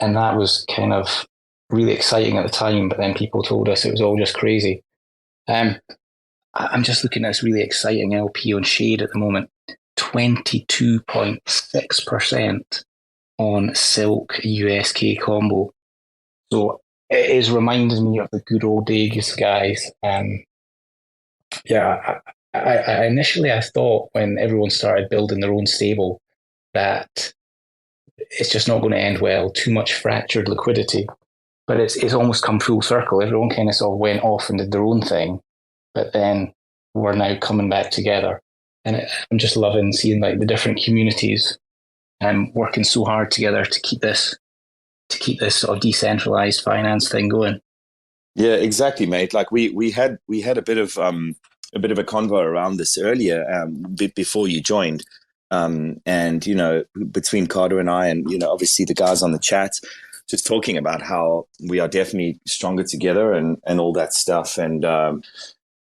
that was kind of really exciting at the time. But then people told us it was all just crazy. I'm just looking at this really exciting LP on Shade at the moment, 22.6%. on Silk USK combo. So it is reminding me of the good old days, guys. I initially thought when everyone started building their own stable that it's just not going to end well, too much fractured liquidity. But it's almost come full circle. Everyone kind of sort of went off and did their own thing, but then we're now coming back together. And I'm just loving seeing like the different communities working so hard together to keep this sort of decentralized finance thing going. Yeah, exactly, mate. Like we had a bit of a convo around this earlier, before you joined, and between Carter and I, and obviously the guys on the chat, just talking about how we are definitely stronger together and all that stuff, and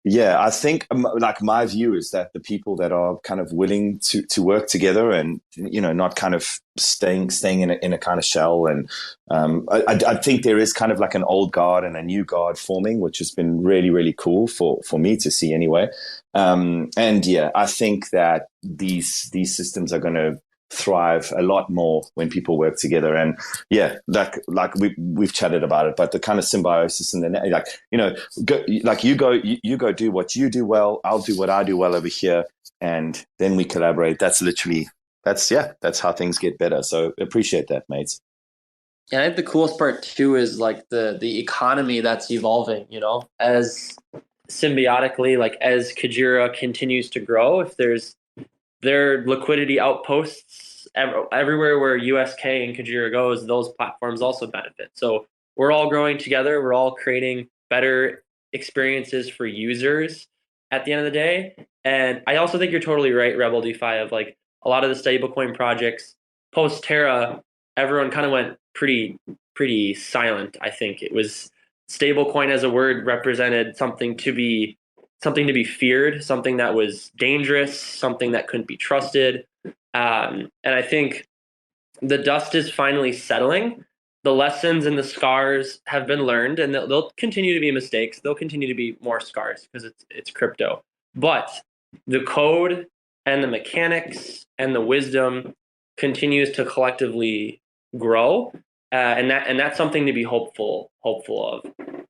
Yeah, I think like my view is that the people that are kind of willing to work together and not kind of staying in a kind of shell, and I think there is kind of like an old guard and a new guard forming, which has been really really cool for me to see anyway. And yeah, I think that these systems are going to thrive a lot more when people work together. And yeah, like we've chatted about it, but the kind of symbiosis and the you go do what you do well, I'll do what I do well over here, and then we collaborate. That's how things get better. So appreciate that, mates. And I think the coolest part too is like the economy that's evolving, as symbiotically, like as Kujira continues to grow, if their liquidity outposts everywhere where USK and Kujira goes, those platforms also benefit. So we're all growing together. We're all creating better experiences for users at the end of the day. And I also think you're totally right, Rebel Defi, of like a lot of the stablecoin projects post Terra, everyone kind of went pretty silent. I think it was stablecoin as a word represented something to be feared, something that was dangerous, something that couldn't be trusted. And I think the dust is finally settling. The lessons and the scars have been learned, and they'll continue to be mistakes. They'll continue to be more scars because it's crypto. But the code and the mechanics and the wisdom continues to collectively grow, and that's something to be hopeful of.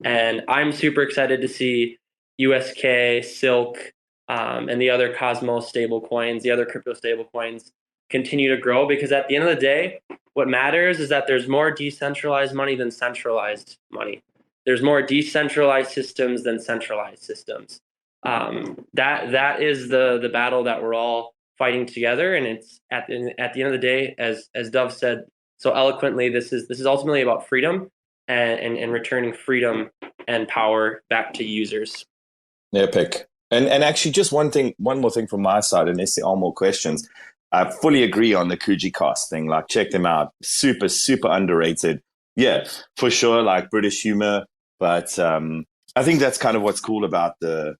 And I'm super excited to see USK, Silk, and the other Cosmos stablecoins, the other crypto stablecoins continue to grow, because at the end of the day, what matters is that there's more decentralized money than centralized money. There's more decentralized systems than centralized systems. That is the battle that we're all fighting together, and it's at the end of the day, as Dove said so eloquently, this is ultimately about freedom and returning freedom and power back to users. Epic. And actually, just one more thing from my side, unless there are more questions. I fully agree on the Kuji Kast thing. Like, check them out. Super, super underrated. Yeah, for sure. Like British humor, but I think that's kind of what's cool about the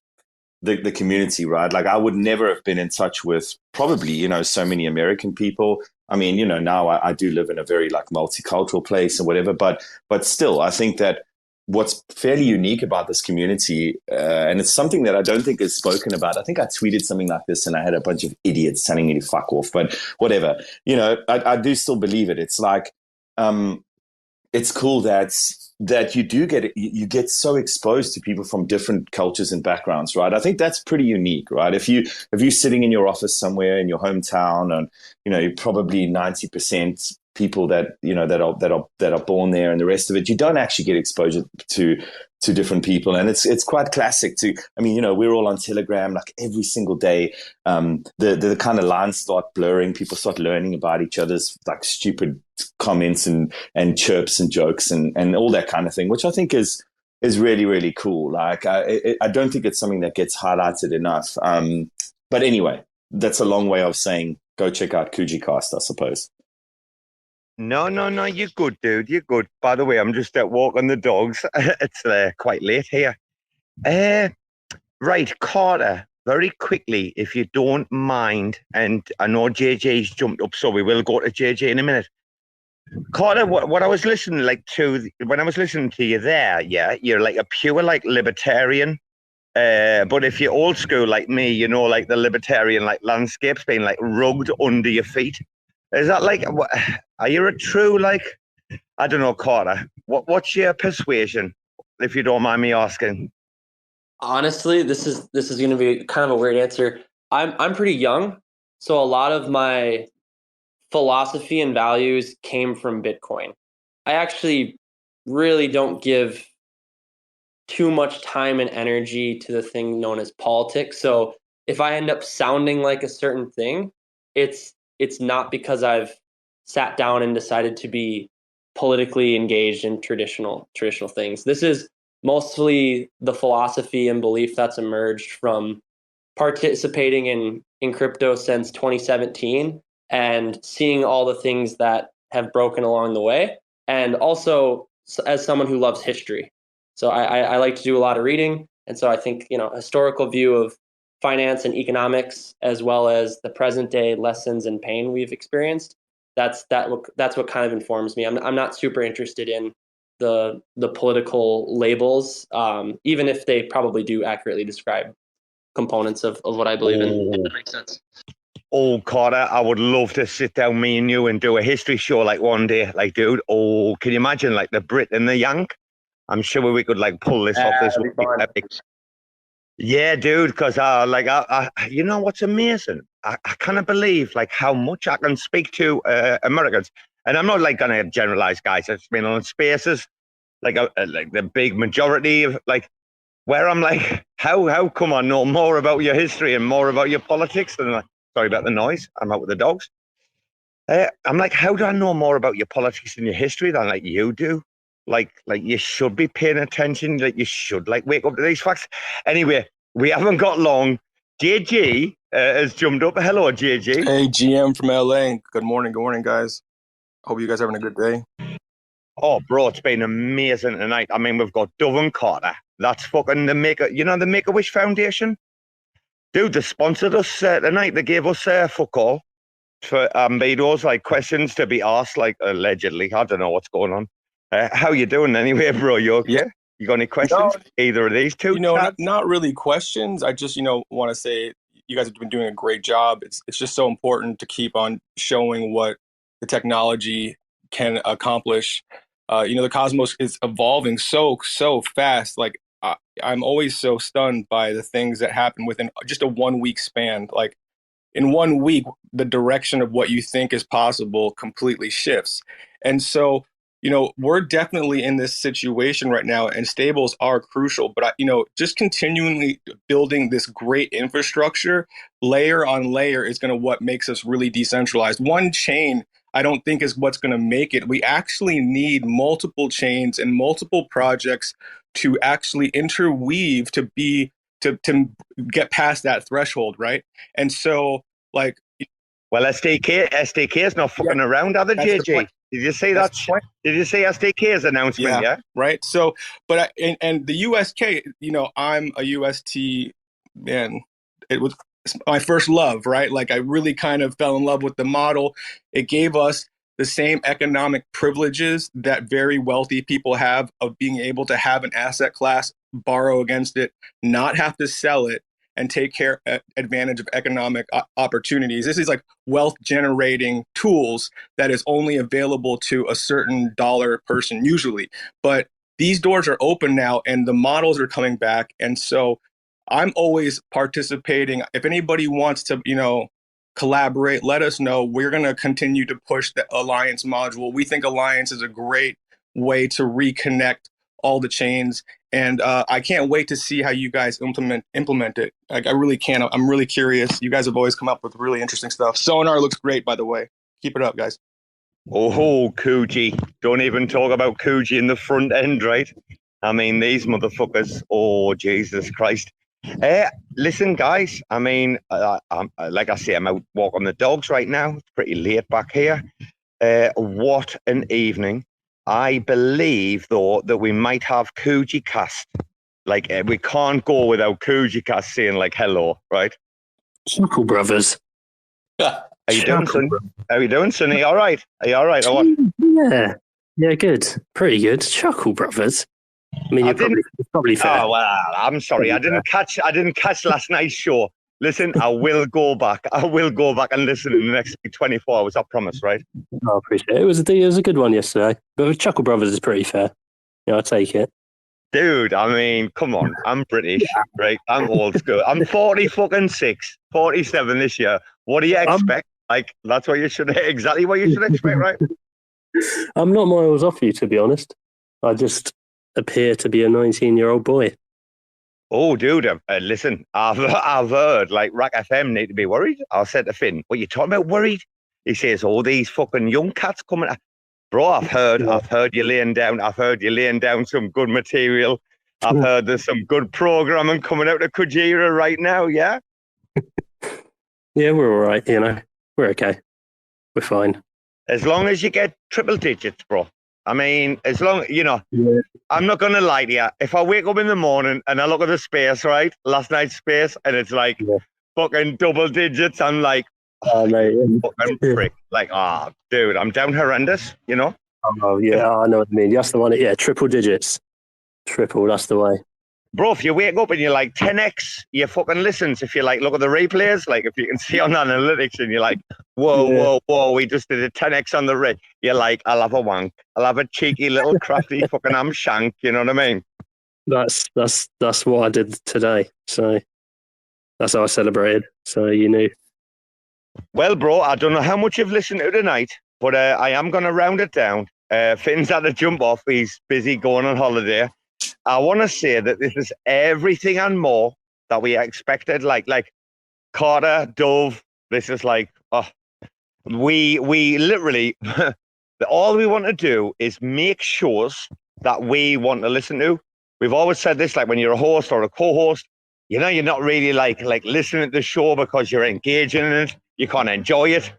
community, right? Like, I would never have been in touch with probably so many American people. I mean, now I do live in a very like multicultural place and whatever, but still, I think that what's fairly unique about this community, and it's something that I don't think is spoken about. I think I tweeted something like this and I had a bunch of idiots telling me to fuck off, but whatever, I do still believe it. It's like, it's cool that you get so exposed to people from different cultures and backgrounds, right? I think that's pretty unique, right? If you're sitting in your office somewhere in your hometown, and you're probably 90% people that are born there, and the rest of it, you don't actually get exposure to different people. And it's quite classic we're all on Telegram like every single day. The kind of lines start blurring, people start learning about each other's like stupid comments and chirps and jokes and all that kind of thing, which I think is really, really cool. Like I don't think it's something that gets highlighted enough. But anyway, that's a long way of saying go check out Kuji Kast, I suppose. No, you're good, dude. You're good. By the way, I'm just out walking the dogs. It's quite late here. Right, Carter, very quickly, if you don't mind, and I know JJ's jumped up, so we will go to JJ in a minute. Carter, what I was listening when I was listening to you there, yeah, you're like a pure like libertarian. But if you're old school like me, like the libertarian like landscape's been like rugged under your feet. Is that like, are you a true, like, I don't know, Carter, what's your persuasion, if you don't mind me asking? Honestly, this is going to be kind of a weird answer. I'm pretty young, so a lot of my philosophy and values came from Bitcoin. I actually really don't give too much time and energy to the thing known as politics. So if I end up sounding like a certain thing, it's not because I've sat down and decided to be politically engaged in traditional things. This is mostly the philosophy and belief that's emerged from participating in crypto since 2017 and seeing all the things that have broken along the way. And also as someone who loves history. So I like to do a lot of reading. And so I think, historical view of finance and economics, as well as the present day lessons and pain we've experienced, that's what kind of informs me. I'm not super interested in the political labels, even if they probably do accurately describe components of what I believe in. If that makes sense. Oh, Carter, I would love to sit down, me and you, and do a history show like one day. Like, dude, can you imagine like the Brit and the Yank? I'm sure we could like pull this off. This would be epic. Yeah, dude, because you know what's amazing? I cannot believe like how much I can speak to Americans. And I'm not like going to generalize, guys. I've been on spaces like the big majority of like where I'm like, how come I know more about your history and more about your politics than sorry about the noise. I'm out with the dogs. I'm like, how do I know more about your politics and your history than like you do? Like you should be paying attention. Like you should like wake up to these facts. Anyway, we haven't got long. JG has jumped up. Hello, JG. Hey, GM from LA. Good morning, guys. Hope you guys are having a good day. Oh, bro, it's been amazing tonight. I mean, we've got Dove and Carter. That's fucking the Make-A-Wish Foundation. Dude, they sponsored us tonight. They gave us fuck all for Ambedo's like questions to be asked, like allegedly. I don't know what's going on. How you doing anyway, bro? You okay? Yeah. You got any questions? Either of these two? Not really questions. I just, want to say you guys have been doing a great job. It's just so important to keep on showing what the technology can accomplish. The cosmos is evolving so fast. Like I'm always so stunned by the things that happen within just a 1 week span. Like in 1 week, the direction of what you think is possible completely shifts. And so, we're definitely in this situation right now, and stables are crucial. But, just continually building this great infrastructure, layer on layer, is going to what makes us really decentralized. One chain, I don't think, is what's going to make it. We actually need multiple chains and multiple projects to actually interweave to get past that threshold, right? And so, like, well, SDK is not fucking around, are they, JG? Did you say that? Did you say SDK's announcement? Yeah. Right. So, but and the USK, I'm a UST man. It was my first love, right? Like I really kind of fell in love with the model. It gave us the same economic privileges that very wealthy people have of being able to have an asset class, borrow against it, not have to sell it, and take advantage of economic opportunities. This is like wealth generating tools that is only available to a certain dollar person usually. But these doors are open now and the models are coming back. And so I'm always participating. If anybody wants to, collaborate, let us know. We're going to continue to push the Alliance module. We think Alliance is a great way to reconnect all the chains. And I can't wait to see how you guys implement it. Like, I really can't. I'm really curious. You guys have always come up with really interesting stuff. Sonar looks great, by the way. Keep it up, guys. Oh, Kuji. Don't even talk about Kuji in the front end, right? I mean, these motherfuckers. Oh, Jesus Christ. Listen, guys. I mean, like I say, I'm out walking the dogs right now. It's pretty late back here. What an evening. I believe, though, that we might have Kuji Kast. Like, we can't go without Kuji Kast saying, like, hello, right? Chuckle Brothers. How you doing, son? How you doing, Sonny? All right? Are you all right? Or what? Yeah, good. Pretty good. Chuckle Brothers. I mean, you're probably fair. Oh, well, I'm sorry. I didn't catch last night's show. Listen, I will go back. And listen in the next 24 hours. I promise, right? I appreciate it. It was a good one yesterday. But Chuckle Brothers is pretty fair. Yeah, I'll take it. Dude, I mean, come on. I'm British, right? I'm old school. I'm 46, 47 this year. What do you expect? Like, that's what exactly what you should expect, right? I'm not miles off you, to be honest. I just appear to be a 19-year-old boy. Oh, dude, listen, I've heard, like, RAC FM need to be worried. I said to Finn, what are you talking about worried? He says, all these fucking young cats coming. Bro, I've heard you laying down some good material. I've heard there's some good programming coming out of Kujira right now, yeah? Yeah, we're all right, We're okay. We're fine. As long as you get triple digits, bro. I mean, as long, Yeah. I'm not going to lie to you. If I wake up in the morning and I look at the space, right, last night's space, and it's like Yeah. fucking double digits, I'm like, Oh, mate. fucking prick. Like, dude, I'm down horrendous, Oh, yeah. I know what you mean. That's the one. Yeah, triple digits. Triple, that's the way. Bro, if you wake up and you're like 10x, you fucking listens. If you like, look at the replays, like if you can see on analytics and you're like, whoa, we just did a 10x on the rate. You're like, I'll have a wank. I'll have a cheeky little crafty fucking ham shank. You know what I mean? That's what I did today. So that's how I celebrated. So you knew. Well, bro, I don't know how much you've listened to tonight, but I am going to round it down. Finn's had to jump off. He's busy going on holiday. I want to say that this is everything and more that we expected. Like Carter, Dove. This is like, we literally, all we want to do is make shows that we want to listen to. We've always said this, like when you're a host or a co-host, you're not really like listening to the show because you're engaging in it. You can't enjoy it.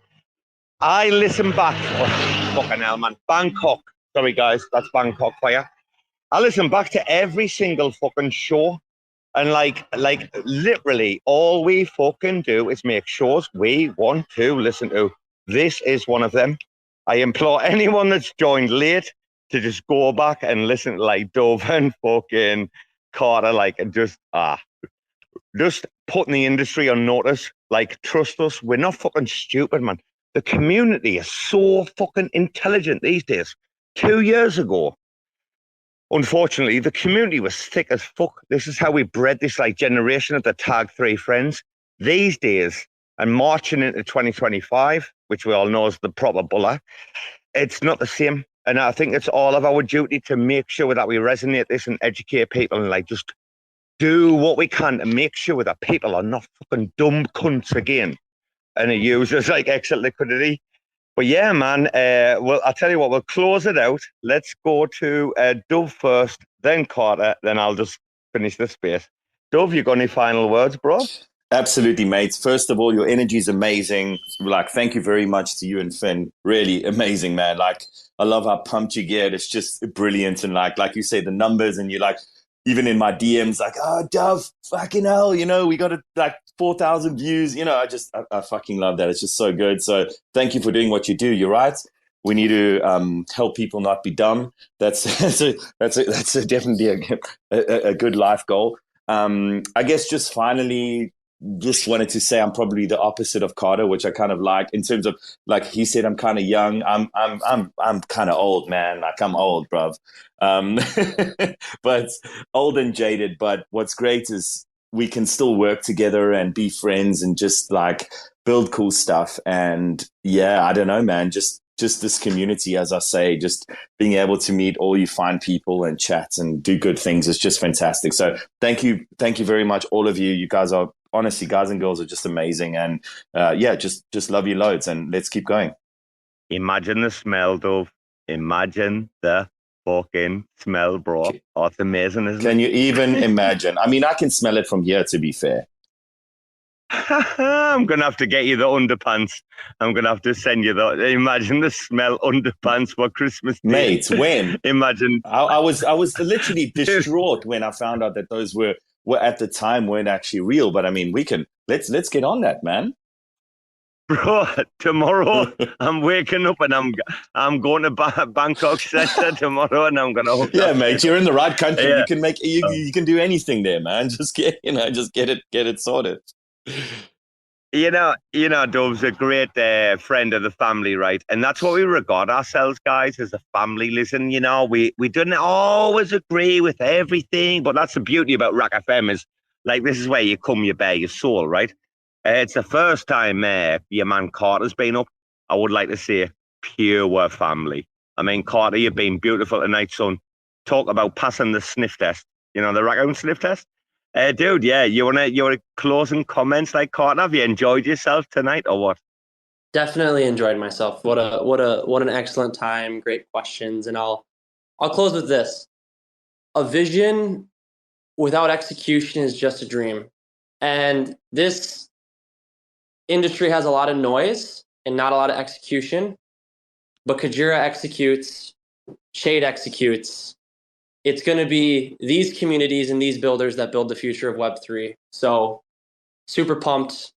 I listen back. Fucking hell, man. Bangkok. Sorry, guys. That's Bangkok for you. I listen back to every single fucking show, and like literally all we fucking do is make shows we want to listen to. This is one of them. I implore anyone that's joined late to just go back and listen to like Dove and fucking Carter, like, and just putting the industry on notice. Like, trust us, we're not fucking stupid, man. The community is so fucking intelligent these days. 2 years ago, unfortunately, the community was thick as fuck. This is how we bred this like generation of the Tag 3 friends. These days, and marching into 2025, which we all know is the proper buller, it's not the same. And I think it's all of our duty to make sure that we resonate this and educate people and like just do what we can to make sure that people are not fucking dumb cunts again and it uses like exit liquidity. But yeah, man, well, I'll tell you what, we'll close it out. Let's go to Dove first, then Carter, then I'll just finish the space. Dove, you got any final words, bro? Absolutely, mates. First of all, your energy is amazing. Like, thank you very much to you and Finn. Really amazing, man. Like, I love how pumped you get. It's just brilliant. And like you say, the numbers, and you're like, even in my DMs, like, Dove, fucking hell, we got like 4,000 views. I fucking love that. It's just so good. So thank you for doing what you do. You're right. We need to help people not be dumb. That's definitely a good life goal. I guess just finally, just wanted to say I'm probably the opposite of Carter, which I kind of like in terms of, like he said, I'm kind of young. I'm kind of old, man. Like, I'm old, bruv. But old and jaded. But what's great is we can still work together and be friends and just like build cool stuff. And yeah, I don't know, man, just this community, as I say, just being able to meet all you fine people and chat and do good things is just fantastic. So thank you very much, all of you. You guys are, honestly, guys and girls are just amazing. And just love you loads, and let's keep going. Imagine the smell, Dove. Imagine the fucking smell, bro. Oh, it's amazing, isn't it? Can you even imagine? I mean, I can smell it from here, to be fair. I'm going to have to get you the underpants. I'm going to have to send you the, imagine the smell underpants for Christmas Day. Mate, when? Imagine. I was literally distraught when I found out that those were at the time weren't actually real. But I mean, let's get on that, man. Bro, tomorrow I'm waking up and I'm going to Bangkok Center tomorrow, and I'm gonna. Yeah, mate, you're in the right country. Yeah. You can do anything there, man. Just get it sorted. Dove's a great friend of the family, right? And that's what we regard ourselves, guys, as a family. Listen, we don't always agree with everything, but that's the beauty about RAC FM is, like, this is where you come, you bare your soul, right? It's the first time your man Carter's been up. I would like to say pure family. I mean, Carter, you've been beautiful tonight, son. Talk about passing the sniff test. The racoon sniff test. Dude, yeah, you want your closing comments, like, Carter? Have you enjoyed yourself tonight or what? Definitely enjoyed myself. What an excellent time. Great questions. And I'll close with this. A vision without execution is just a dream. And this industry has a lot of noise and not a lot of execution, but Kujira executes Shade executes. It's going to be these communities and these builders that build the future of Web3. So super pumped.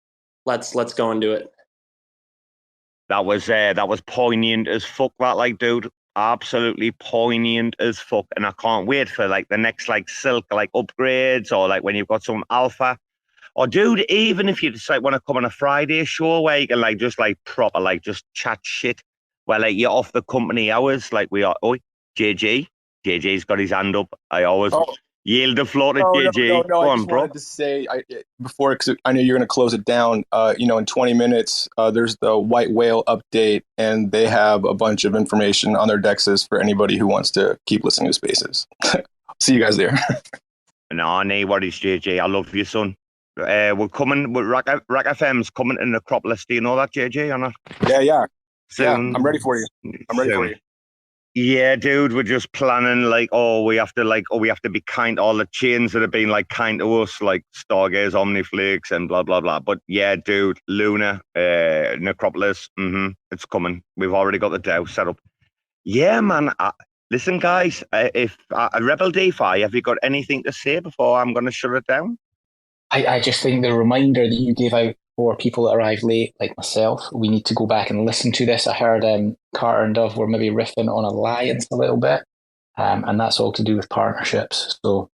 Let's go and do it. That was poignant as fuck, that, like, dude. Absolutely poignant as fuck. And I can't wait for, like, the next, like, Silk, like, upgrades, or, like, when you've got some alpha. Or, dude, even if you just, like, want to come on a Friday show where you can, like, just, like, proper, like, just chat shit, where, like, you're off the company hours, like we are. Oh, JG's got his hand up. I always yield the floor to JG. No, Go I on, just bro. wanted to say before, because I know you're going to close it down. In 20 minutes, there's the White Whale update, and they have a bunch of information on their dexes for anybody who wants to keep listening to Spaces. See you guys there. No, what is JG? I love you, son. We're coming. RAC FM's coming in the Acropolis. Do you know that, JG? Or not? Yeah. Soon. Yeah, I'm ready for you. For you. Yeah, dude, we're just planning, like, we have to be kind to all the chains that have been, like, kind to us, like Stargaze, Omniflix, and blah, blah, blah. But yeah, dude, Luna, Necropolis, it's coming. We've already got the DAO set up. Yeah, man. Listen, guys, if Rebel Defi, have you got anything to say before I'm going to shut it down? I just think the reminder that you gave out for people that arrived late, like myself, we need to go back and listen to this. I heard Carter and Dove were maybe riffing on Alliance a little bit, and that's all to do with partnerships. So,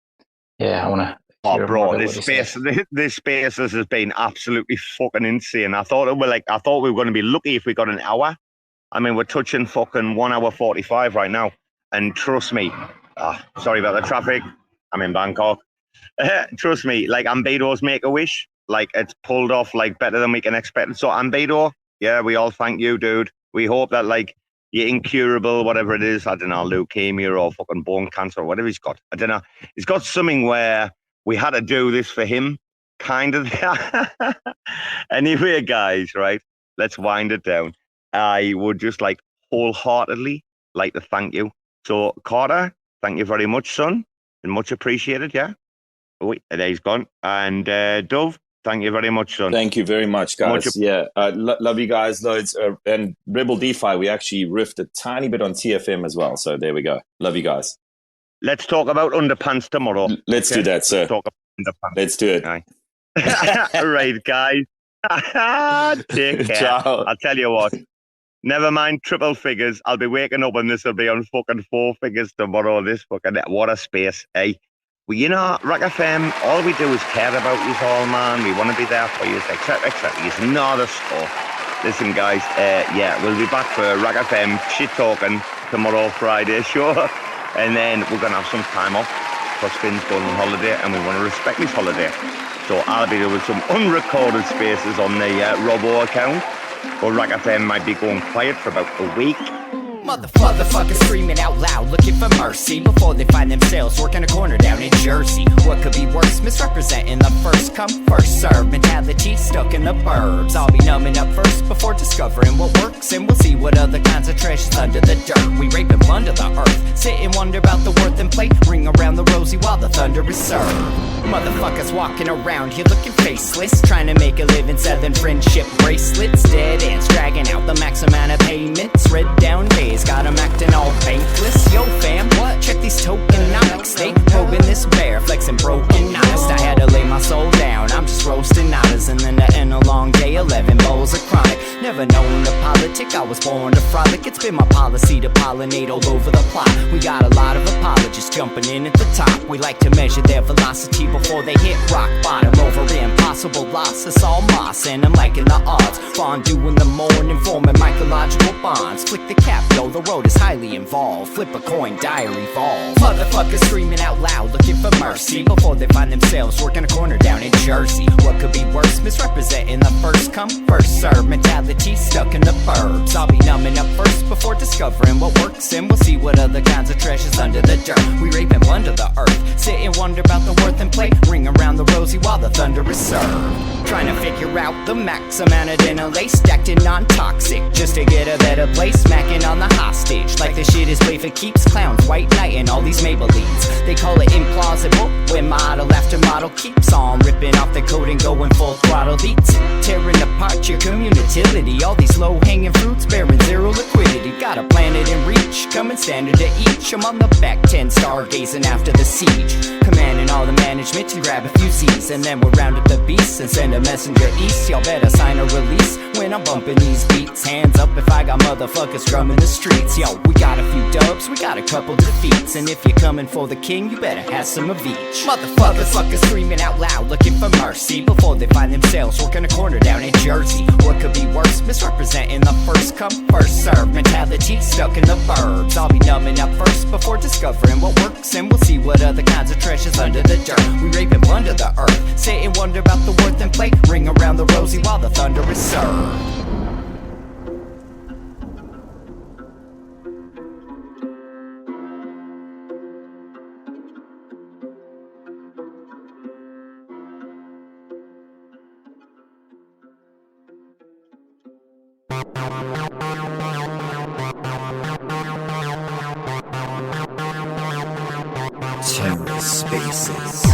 yeah, I want to. Oh, bro, this space has been absolutely fucking insane. I thought we were going to be lucky if we got an hour. I mean, we're touching fucking 1 hour 45 right now, and trust me, sorry about the traffic. I'm in Bangkok. Trust me, like, Ambedo's Make-A-Wish, like, it's pulled off, like, better than we can expect. So Ambedo, yeah, we all thank you, dude. We hope that, like, you're incurable, whatever it is. I don't know, leukemia or fucking bone cancer or whatever he's got. I don't know. He's got something where we had to do this for him, kind of. Anyway, guys, right, let's wind it down. I would just, like, wholeheartedly like to thank you. So, Carter, thank you very much, son, and much appreciated, yeah? Oh, there he's gone. And Dove, thank you very much, son. Thank you very much, guys. Love you guys loads. And Rebel Defi, we actually riffed a tiny bit on TFM as well. So there we go. Love you guys. Let's talk about underpants tomorrow. Let's do that, sir. Let's do it. All right, guys. Take care. Ciao. I'll tell you what. Never mind triple figures. I'll be waking up and this will be on fucking 4 figures tomorrow. This fucking, what a space, eh? Well, you know, RAC FM, all we do is care about you all, man. We want to be there for you, etc., etc. You know the stuff. Listen, guys, we'll be back for RAC FM shit talking tomorrow, Friday, sure. And then we're going to have some time off because Finn's going on holiday and we want to respect his holiday. So I'll be doing some unrecorded spaces on the Robo account. Or RAC FM might be going quiet for about a week. Motherfuckers screaming out loud, looking for mercy before they find themselves working a corner down in Jersey. What could be worse? Misrepresenting the first come, first serve mentality stuck in the burbs. I'll be numbing up first before discovering what works, and we'll see what other kinds of treasures under the dirt. We rape and plunder the earth, sit and wonder about the worth and play, ring around the rosy while the thunder is served. Motherfuckers walking around here looking faceless, trying to make a living selling friendship bracelets. Dead ends dragging out the max amount of payments. Red down days got them acting all bankless. Yo fam, what? Check these tokenomics. They probing this bear, flexing broken honest. I had to lay my soul down, I'm just roasting honors. And then to end a long day, 11 bowls of chronic. Never known to politic, I was born to frolic. It's been my policy to pollinate all over the plot. We got a lot of apologists jumping in at the top. We like to measure their velocity before they hit rock bottom. Over impossible loss, it's all moss. And I'm liking the odds, fondue in the morning, forming mycological bonds. Flick the cap, yo, the road is highly involved. Flip a coin, diary evolve. Motherfuckers screaming out loud, looking for mercy before they find themselves working a corner down in Jersey. What could be worse? Misrepresenting the first come, first serve mentality stuck in the burbs. I'll be numbing up first before discovering what works, and we'll see what other kinds of treasures under the dirt. We rape and plunder the earth, sit and wonder about the worth and play, ring around the rosy while the thunder is served. Trying to figure out the max amount of dinner lace, stacked in non-toxic, just to get a better place. Smacking on the hostage like the shit is play for keeps. Clowns, white knight, and all these Maybellines. They call it implausible when model after model keeps on ripping off the code and going full full throttle beats, tearing apart your community. All these low-hanging fruits bearing zero liquidity. Got a planet in reach, coming standard to each. I'm on the back 10, stargazing after the siege, commanding all the management to grab a few C's, and then we'll round up the beasts and send a messenger east. Y'all better sign a release when I'm bumping these beats. Hands up if I got motherfuckers drumming the streets. Yo, we got a few dubs, we got a couple defeats, and if you're coming for the king, you better have some of each. Motherfuckers screaming out loud, looking for mercy before they find themselves working a corner down in Jersey. What could be worse? Misrepresenting the first come, first serve mentality stuck in the burbs. I'll be numbing up first before discovering what works, and we'll see what other kinds of treasures under the dirt. We rape and plunder the earth, sit and wonder about the worth and play. Ring around the rosy while the thunder is served. TerraSpaces.